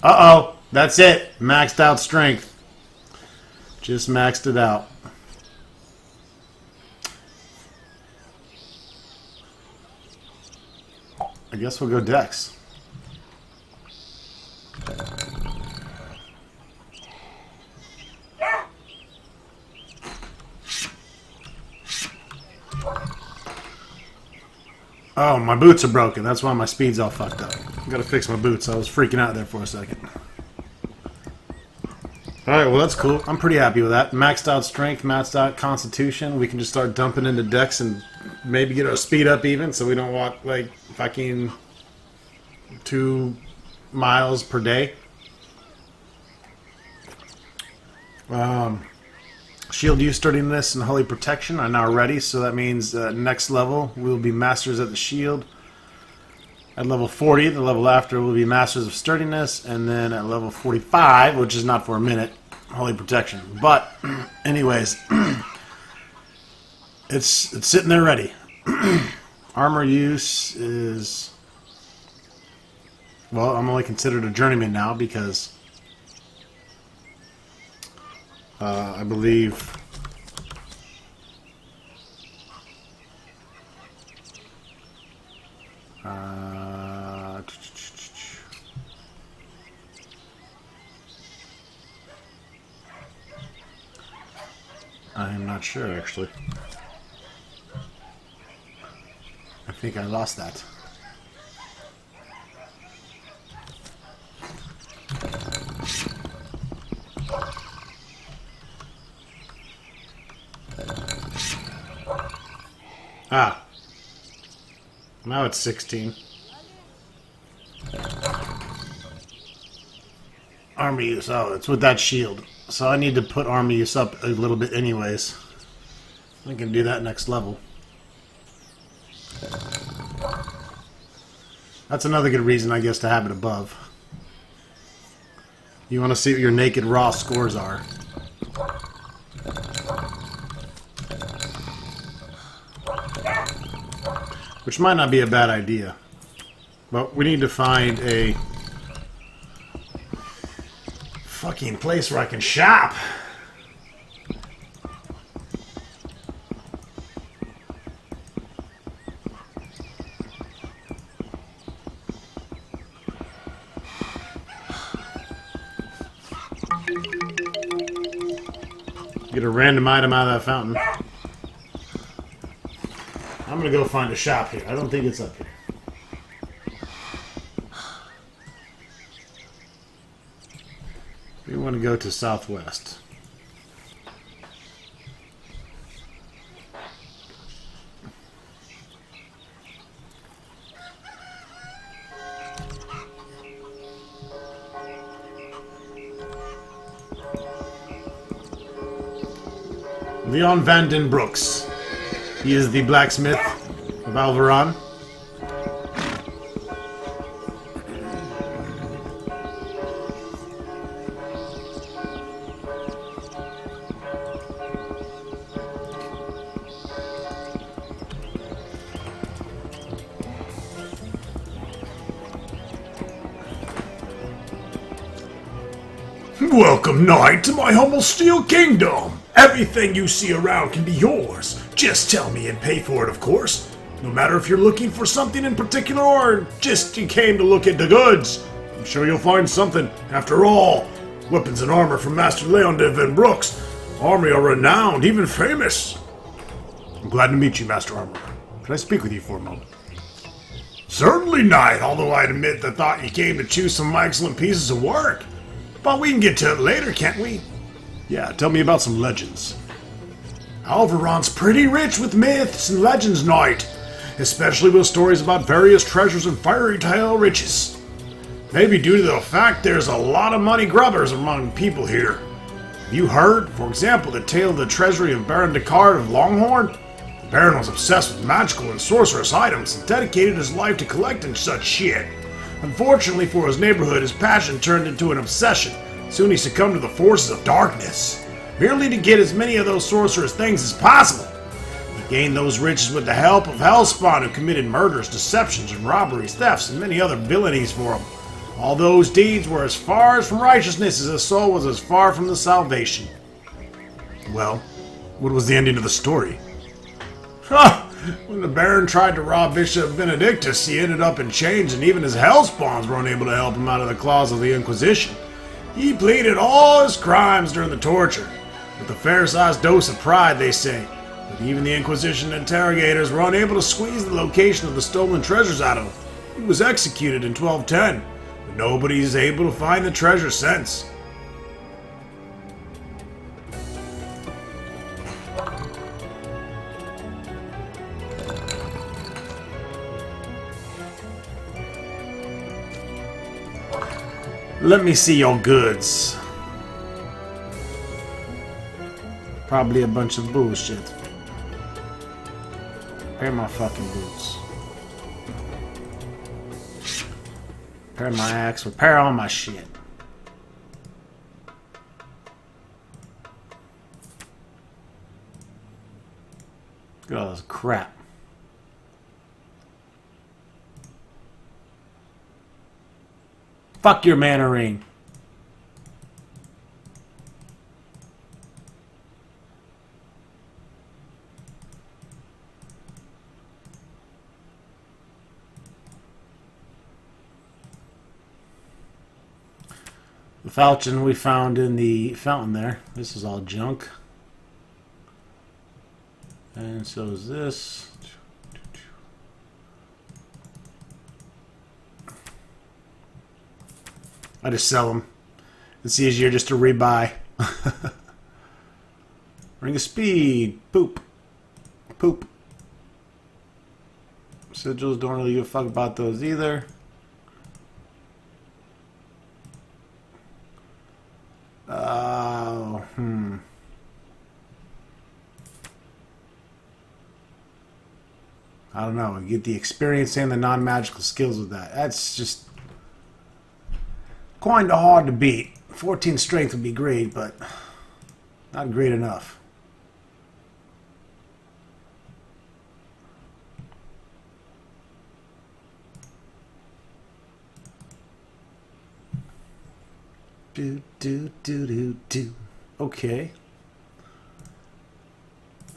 [SPEAKER 3] Uh-oh. That's it. Maxed out strength. Just maxed it out. I guess we'll go Dex. Oh, my boots are broken. That's why my speed's all fucked up. I gotta fix my boots. I was freaking out there for a second. Alright, well that's cool. I'm pretty happy with that. Maxed out strength, maxed out constitution. We can just start dumping into Dex and maybe get our speed up even so we don't walk like fucking 2 miles per day. Shield use, sturdiness, and holy protection are now ready, so that means next level we'll be masters at the shield. At level 40, the level after, we'll be masters of sturdiness, and then at level 45, which is not for a minute, holy protection. But, anyways, it's sitting there ready. Armor use is... Well, I'm only considered a journeyman now because... I believe I'm not sure actually. I think I lost that. Ah. Now it's 16. Armor use. Oh, it's with that shield. So I need to put armor use up a little bit anyways. I can do that next level. That's another good reason, I guess, to have it above. You want to see what your naked raw scores are. Which might not be a bad idea. But we need to find a fucking place where I can shop. Get a random item out of that fountain. I'm gonna go find a shop here. I don't think it's up here. We want to go to southwest. Leon Van Den Brooks. He is the blacksmith of Alaron.
[SPEAKER 1] Welcome, knight, to my humble steel kingdom. Everything you see around can be yours. Just tell me and pay for it, of course. No matter if you're looking for something in particular or just you came to look at the goods. I'm sure you'll find something. After all, weapons and armor from Master Leon de Van Brooks' army are renowned, even famous. I'm glad to meet you, Master Armorer. Can I speak with you for a moment? Certainly, knight, although I'd admit the thought you came to choose some of my excellent pieces of work. But we can get to it later, can't we? Yeah, tell me about some legends. Alaron's pretty rich with myths and legends, knight, especially with stories about various treasures and fairy tale riches. Maybe due to the fact there's a lot of money grubbers among people here. Have you heard, for example, the tale of the treasury of Baron Descartes of Longhorn? The Baron was obsessed with magical and sorcerous items and dedicated his life to collecting such shit. Unfortunately for his neighborhood, his passion turned into an obsession. Soon he succumbed to the forces of darkness, merely to get as many of those sorcerous things as possible. The
[SPEAKER 3] Gained those riches with the help of Hellspawn, who committed murders, deceptions, and robberies, thefts, and many other villainies for him. All those deeds were as far from righteousness as his soul was as far from the salvation. Well, what was the ending of the story? When the Baron tried to rob Bishop Benedictus, he ended up in chains, and even his Hellspawns were unable to help him out of the claws of the Inquisition. He pleaded all his crimes during the torture, with a fair-sized dose of pride, they say. But even the Inquisition interrogators were unable to squeeze the location of the stolen treasures out of him. He was executed in 1210, but nobody is able to find the treasure since. Let me see your goods. Probably a bunch of bullshit. Repair my fucking boots. Repair my axe. Repair all my shit. Look at all this crap. Fuck your mana ring. The falchion we found in the fountain there. This is all junk. And so is this. I just sell them. It's easier just to rebuy. Ring of speed. Poop. Poop. Sigils, don't really give a fuck about those either. I don't know. You get the experience and the non-magical skills with that. That's just kind of hard to beat. 14 strength would be great, but not great enough. Do. Okay.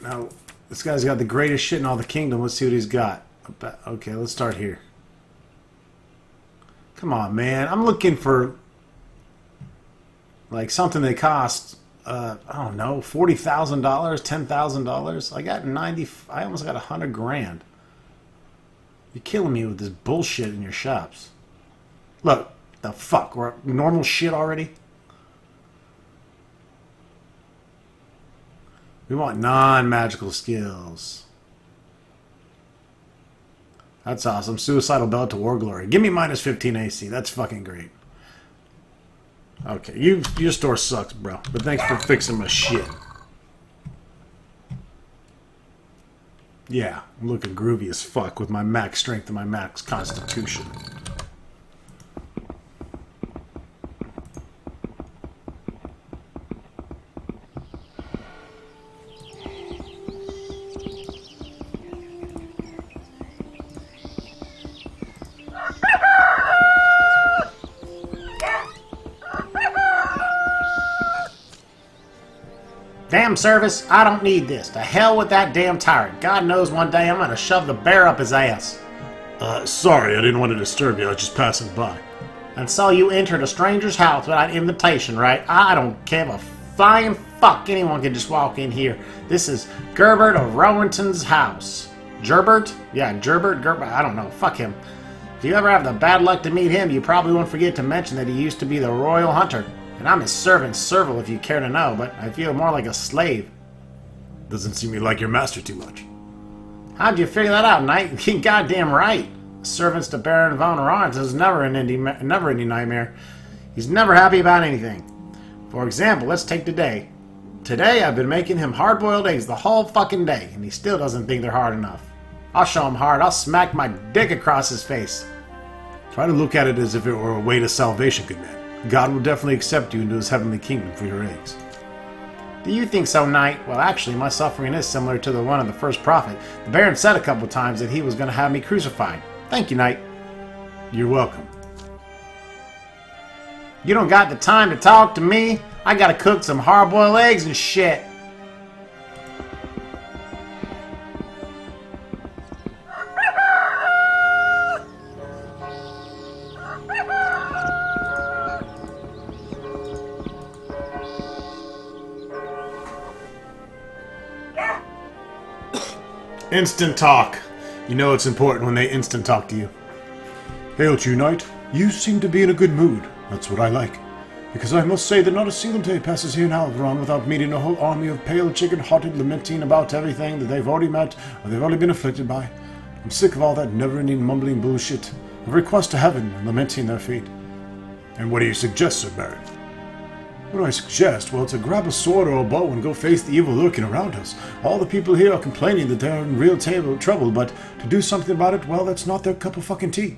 [SPEAKER 3] Now, this guy's got the greatest shit in all the kingdom. Let's see what he's got. Okay, let's start here. Come on, man. I'm looking for like something that costs, I don't know, $40,000, $10,000. I got 90. I almost got 100 grand. You're killing me with this bullshit in your shops. Look, the fuck, we're normal shit already. We want non-magical skills. That's awesome. Suicidal Belt to War Glory. Give me minus 15 AC. That's fucking great. Okay, your store sucks, bro. But thanks for fixing my shit. Yeah, I'm looking groovy as fuck with my max strength and my max constitution. Damn service, I don't need this. To hell with that damn tyrant. God knows one day I'm gonna shove the bear up his ass. Sorry, I didn't want to disturb you. I was just passing by.
[SPEAKER 2] And so you entered a stranger's house without invitation, right? I don't give a flying fuck. Anyone can just walk in here. This is Gerbert of Rowington's house. Gerbert? Yeah, Gerbert? I don't know. Fuck him. If you ever have the bad luck to meet him, you probably won't forget to mention that he used to be the royal hunter. And I'm his servant, Serval, if you care to know, but I feel more like a slave.
[SPEAKER 3] Doesn't seem you like your master too much.
[SPEAKER 2] How'd you figure that out, Knight? You're goddamn right. Servants to Baron von Rauntz is never an ending nightmare. He's never happy about anything. For example, let's take today. Today, I've been making him hard-boiled eggs the whole fucking day, and he still doesn't think they're hard enough. I'll show him hard. I'll smack my dick across his face.
[SPEAKER 3] Try to look at it as if it were a way to salvation, good man. God will definitely accept you into his heavenly kingdom for your eggs.
[SPEAKER 2] Do you think so, Knight? Well, actually, my suffering is similar to the one of the first prophet. The Baron said a couple times that he was going to have me crucified. Thank you, Knight.
[SPEAKER 3] You're welcome.
[SPEAKER 2] You don't got the time to talk to me? I gotta cook some hard-boiled eggs and shit.
[SPEAKER 3] Instant talk. You know it's important when they instant talk to you. Hail to you, Knight. You seem to be in a good mood. That's what I like. Because I must say that not a single day passes here in Alaron without meeting a whole army of pale, chicken-hearted, lamenting about everything that they've already met or they've already been afflicted by. I'm sick of all that never-ending mumbling bullshit of request to heaven and lamenting their fate. And what do you suggest, Sir Baron? What do I suggest? Well, to grab a sword or a bow and go face the evil lurking around us. All the people here are complaining that they're in real trouble, but to do something about it, well, that's not their cup of fucking tea.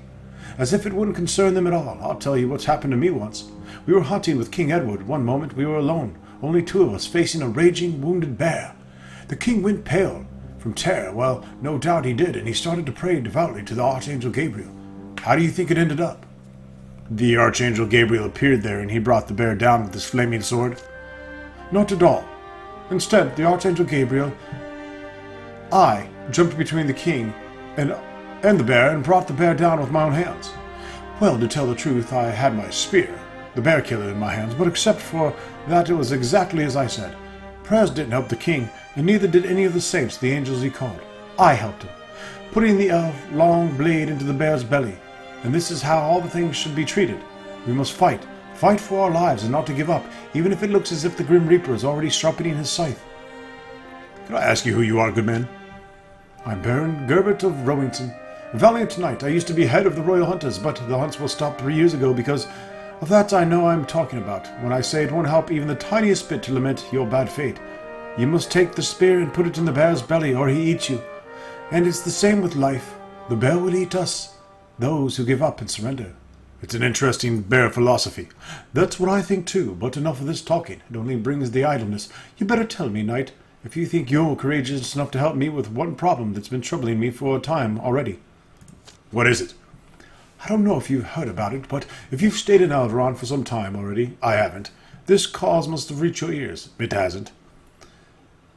[SPEAKER 3] As if it wouldn't concern them at all. I'll tell you what's happened to me once. We were hunting with King Edward. One moment we were alone, only two of us, facing a raging, wounded bear. The king went pale from terror. Well, no doubt he did, and he started to pray devoutly to the Archangel Gabriel. How do you think it ended up? The Archangel Gabriel appeared there, and he brought the bear down with his flaming sword? Not at all. Instead, the Archangel Gabriel, I jumped between the king and the bear and brought the bear down with my own hands. Well, to tell the truth, I had my spear, the bear killer, in my hands, but except for that it was exactly as I said. Prayers didn't help the king, and neither did any of the saints, the angels he called. I helped him, putting the long blade into the bear's belly. And this is how all the things should be treated. We must fight. Fight for our lives and not to give up, even if it looks as if the Grim Reaper is already sharpening his scythe. Can I ask you who you are, good man? I'm Baron Gerbert of Rowington. A valiant knight. I used to be head of the Royal Hunters, but the hunts were stopped 3 years ago because of that. I know I'm talking about when I say it won't help even the tiniest bit to lament your bad fate. You must take the spear and put it in the bear's belly, or he eats you. And it's the same with life. The bear will eat us, those who give up and surrender. It's an interesting bear philosophy. That's what I think too, but enough of this talking. It only brings the idleness. You better tell me, knight, if you think you're courageous enough to help me with one problem that's been troubling me for a time already. What is it? I don't know if you've heard about it, but if you've stayed in Alaron for some time already, I haven't. This cause must have reached your ears. It hasn't.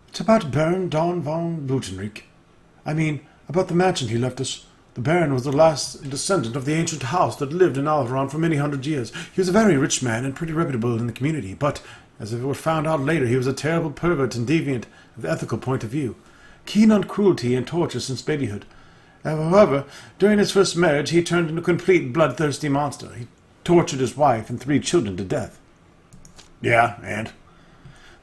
[SPEAKER 3] It's about Baron Don von Blutenreich. I mean, about the mansion he left us. The Baron was the last descendant of the ancient house that lived in Alaron for many hundred years. He was a very rich man and pretty reputable in the community, but, as it were found out later, he was a terrible pervert and deviant of the ethical point of view, keen on cruelty and torture since babyhood. However, during his first marriage, he turned into a complete bloodthirsty monster. He tortured his wife and 3 children to death. Yeah, and?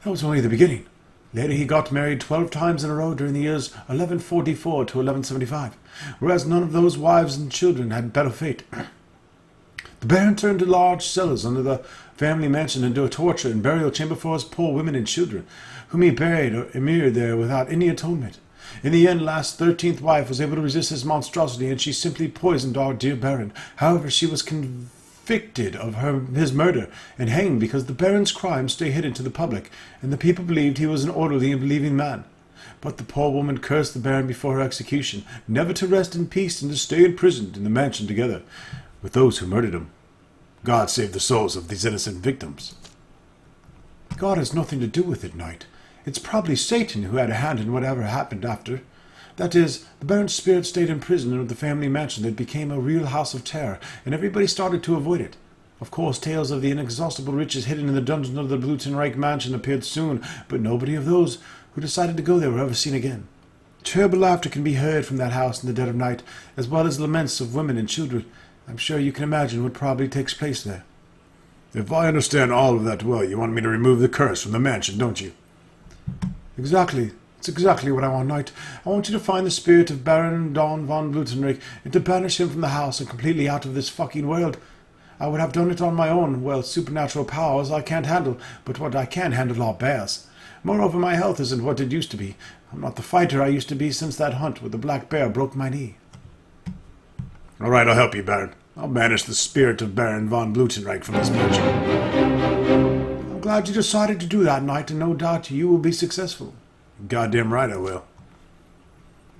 [SPEAKER 3] That was only the beginning. Later he got married 12 times in a row during the years 1144 to 1175, whereas none of those wives and children had better fate. The Baron turned to large cellars under the family mansion into a torture and burial chamber for his poor women and children, whom he buried or immured there without any atonement. In the end, last 13th wife was able to resist his monstrosity, and she simply poisoned our dear Baron. However, she was convicted of his murder and hanged because the Baron's crimes stay hidden to the public, and the people believed he was an orderly and believing man. But the poor woman cursed the Baron before her execution, never to rest in peace and to stay imprisoned in the mansion together with those who murdered him. God save the souls of these innocent victims. God has nothing to do with it, knight. It's probably Satan who had a hand in whatever happened after. That is, the Baron's spirit stayed in prison in the family mansion that became a real house of terror, and everybody started to avoid it. Of course, tales of the inexhaustible riches hidden in the dungeons of the Blutenreich mansion appeared soon, but nobody of those who decided to go there were ever seen again. Terrible laughter can be heard from that house in the dead of night, as well as laments of women and children. I'm sure you can imagine what probably takes place there. If I understand all of that well, you want me to remove the curse from the mansion, don't you? Exactly. It's exactly what I want, knight. I want you to find the spirit of Baron Don von Blutenreich and to banish him from the house and completely out of this fucking world. I would have done it on my own. Well, supernatural powers I can't handle, but what I can handle are bears. Moreover, my health isn't what it used to be. I'm not the fighter I used to be since that hunt with the black bear broke my knee. All right, I'll help you, Baron. I'll banish the spirit of Baron von Blutenreich from this mansion.
[SPEAKER 1] glad you decided to do that, Knight, and no doubt you will be successful.
[SPEAKER 3] Goddamn right I will.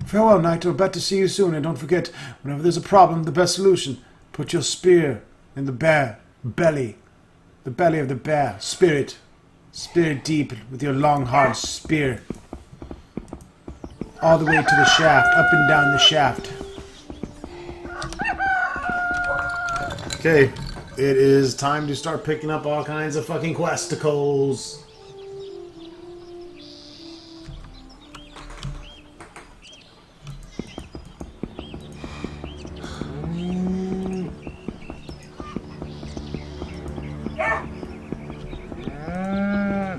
[SPEAKER 1] Farewell, Knight. I'll bet to see you soon, and don't forget, whenever there's a problem, the best solution, put your spear in the bear belly. The belly of the bear. Spirit. Spirit deep with your long, hard spear. All the way to the shaft, up and down the shaft.
[SPEAKER 3] Okay, it is time to start picking up all kinds of fucking questicles.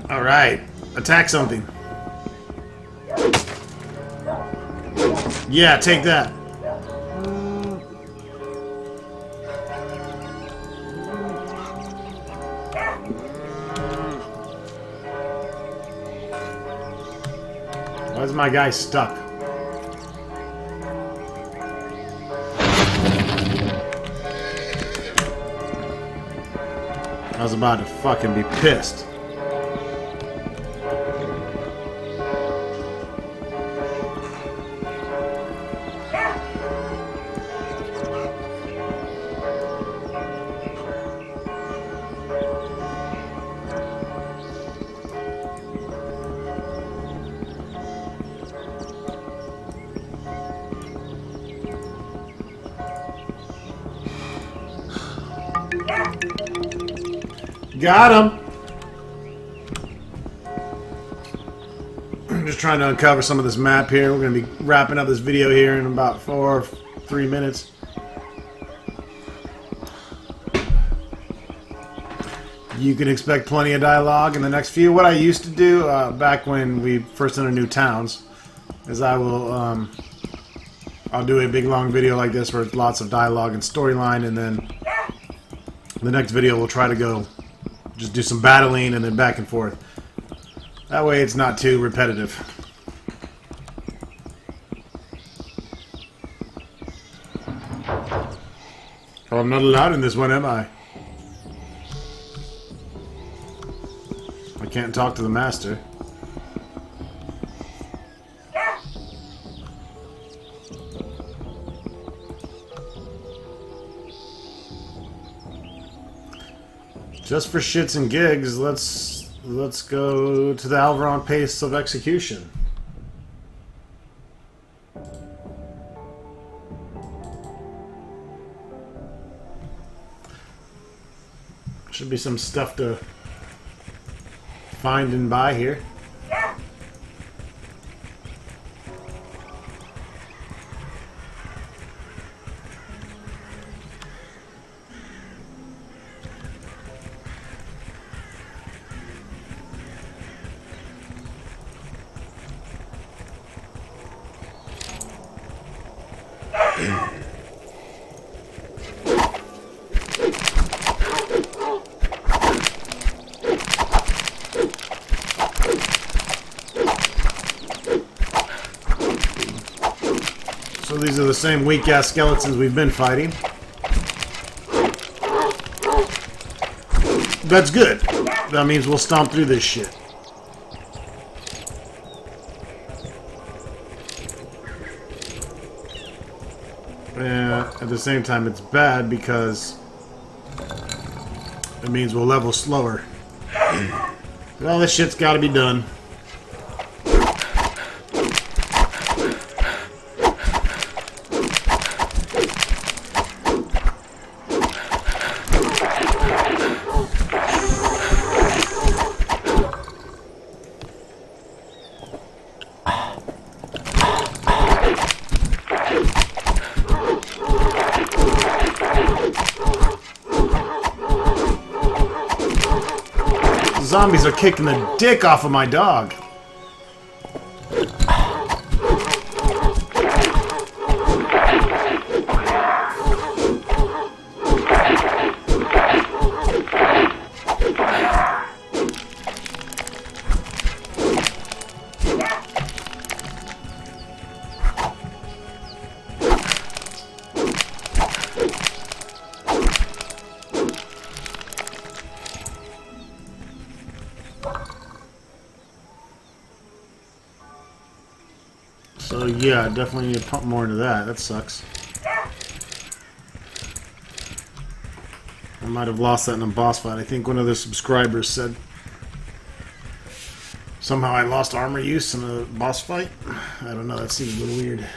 [SPEAKER 3] Alright, attack something. Yeah, take that. Why is my guy stuck? I was about to fucking be pissed. Got him! I'm just trying to uncover some of this map here. We're going to be wrapping up this video here in about 3 minutes. You can expect plenty of dialogue in the next few. What I used to do back when we first entered new towns is I'll do a big long video like this where lots of dialogue and storyline, and then the next video we'll try to go just do some battling and then back and forth. That way it's not too repetitive. Oh, I'm not allowed in this one, am I? I can't talk to the master. Just for shits and gigs, let's go to the Alaron pace of execution. Should be some stuff to find and buy here. So these are the same weak-ass skeletons we've been fighting. That's good. That means we'll stomp through this shit. At the same time, it's bad because it means we'll level slower. Well, this shit's gotta be done. Zombies are kicking the dick off of my dog. So yeah, definitely need to pump more into that. That sucks. I might have lost that in a boss fight. I think one of the subscribers said somehow I lost armor use in a boss fight. I don't know, that seems a little weird.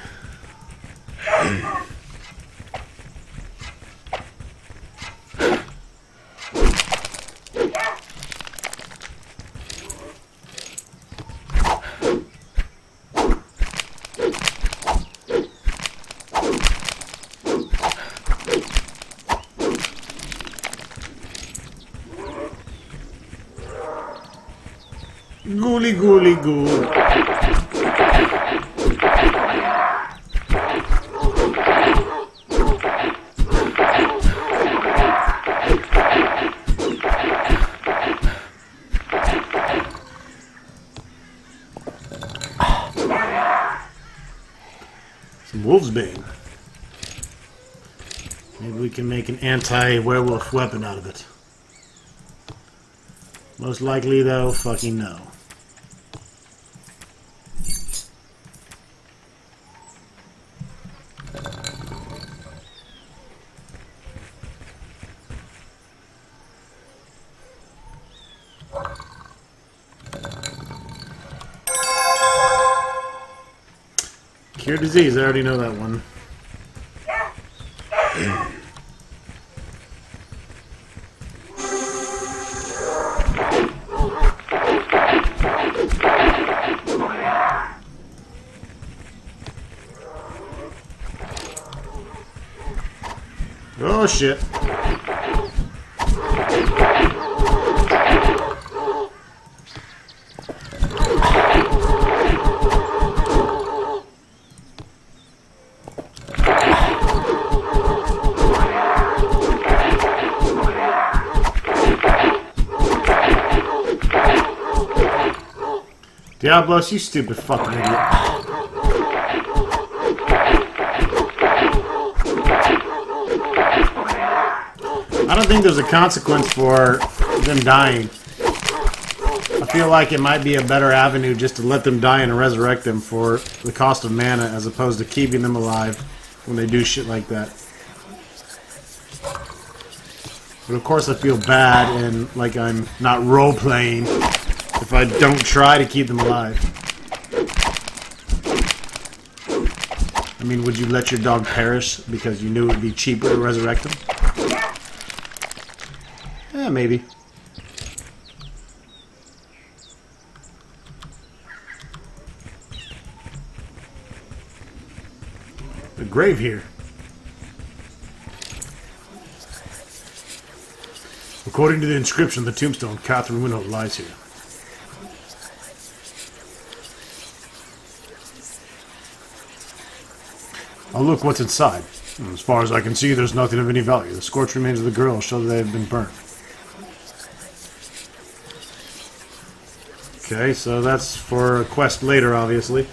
[SPEAKER 3] Gooly gooly goo. Some wolf's bane. Maybe we can make an anti-werewolf weapon out of it. Most likely, though, fucking no. Cure disease, I already know that one. Oh shit. Diablos, you stupid fucking idiot. I don't think there's a consequence for them dying. I feel like it might be a better avenue just to let them die and resurrect them for the cost of mana as opposed to keeping them alive when they do shit like that. But of course I feel bad and like I'm not role-playing if I don't try to keep them alive. I mean, would you let your dog perish because you knew it would be cheaper to resurrect them? Yeah, maybe. The grave here. According to the inscription on the tombstone, Catherine Winnow lies here. I'll look what's inside. As far as I can see, there's nothing of any value. The scorched remains of the girl show that they have been burnt. Okay, so that's for a quest later, obviously.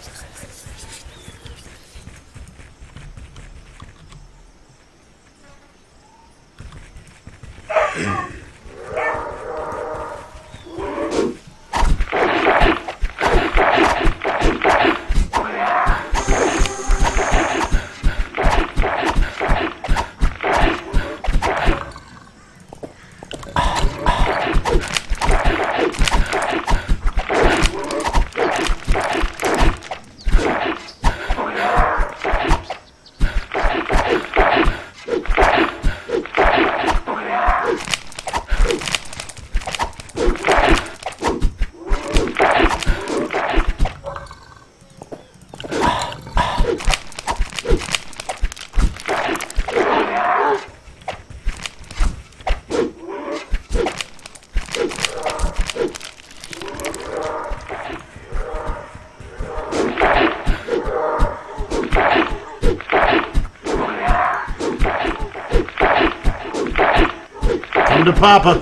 [SPEAKER 3] To Papa.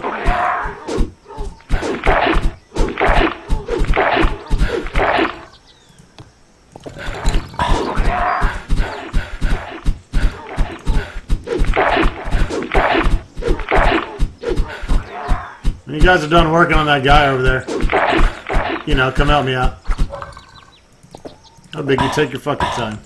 [SPEAKER 3] When you guys are done working on that guy over there, you know, come help me out. Oh, No biggie, take your fucking time.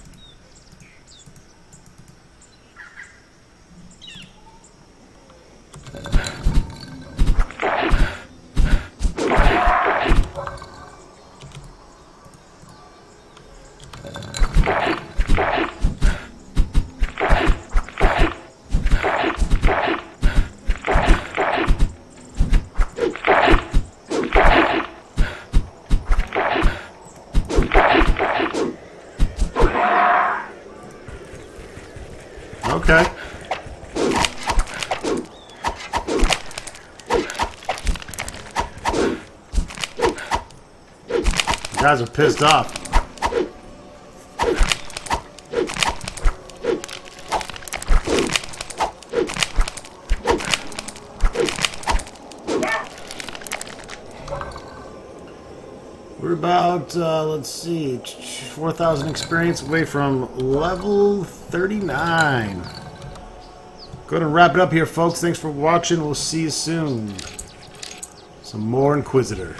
[SPEAKER 3] Okay. You guys are pissed off. We're about, let's see, 4,000 experience away from level 39. Go ahead and wrap it up here, folks. Thanks for watching. We'll see you soon. Some more Inquisitor.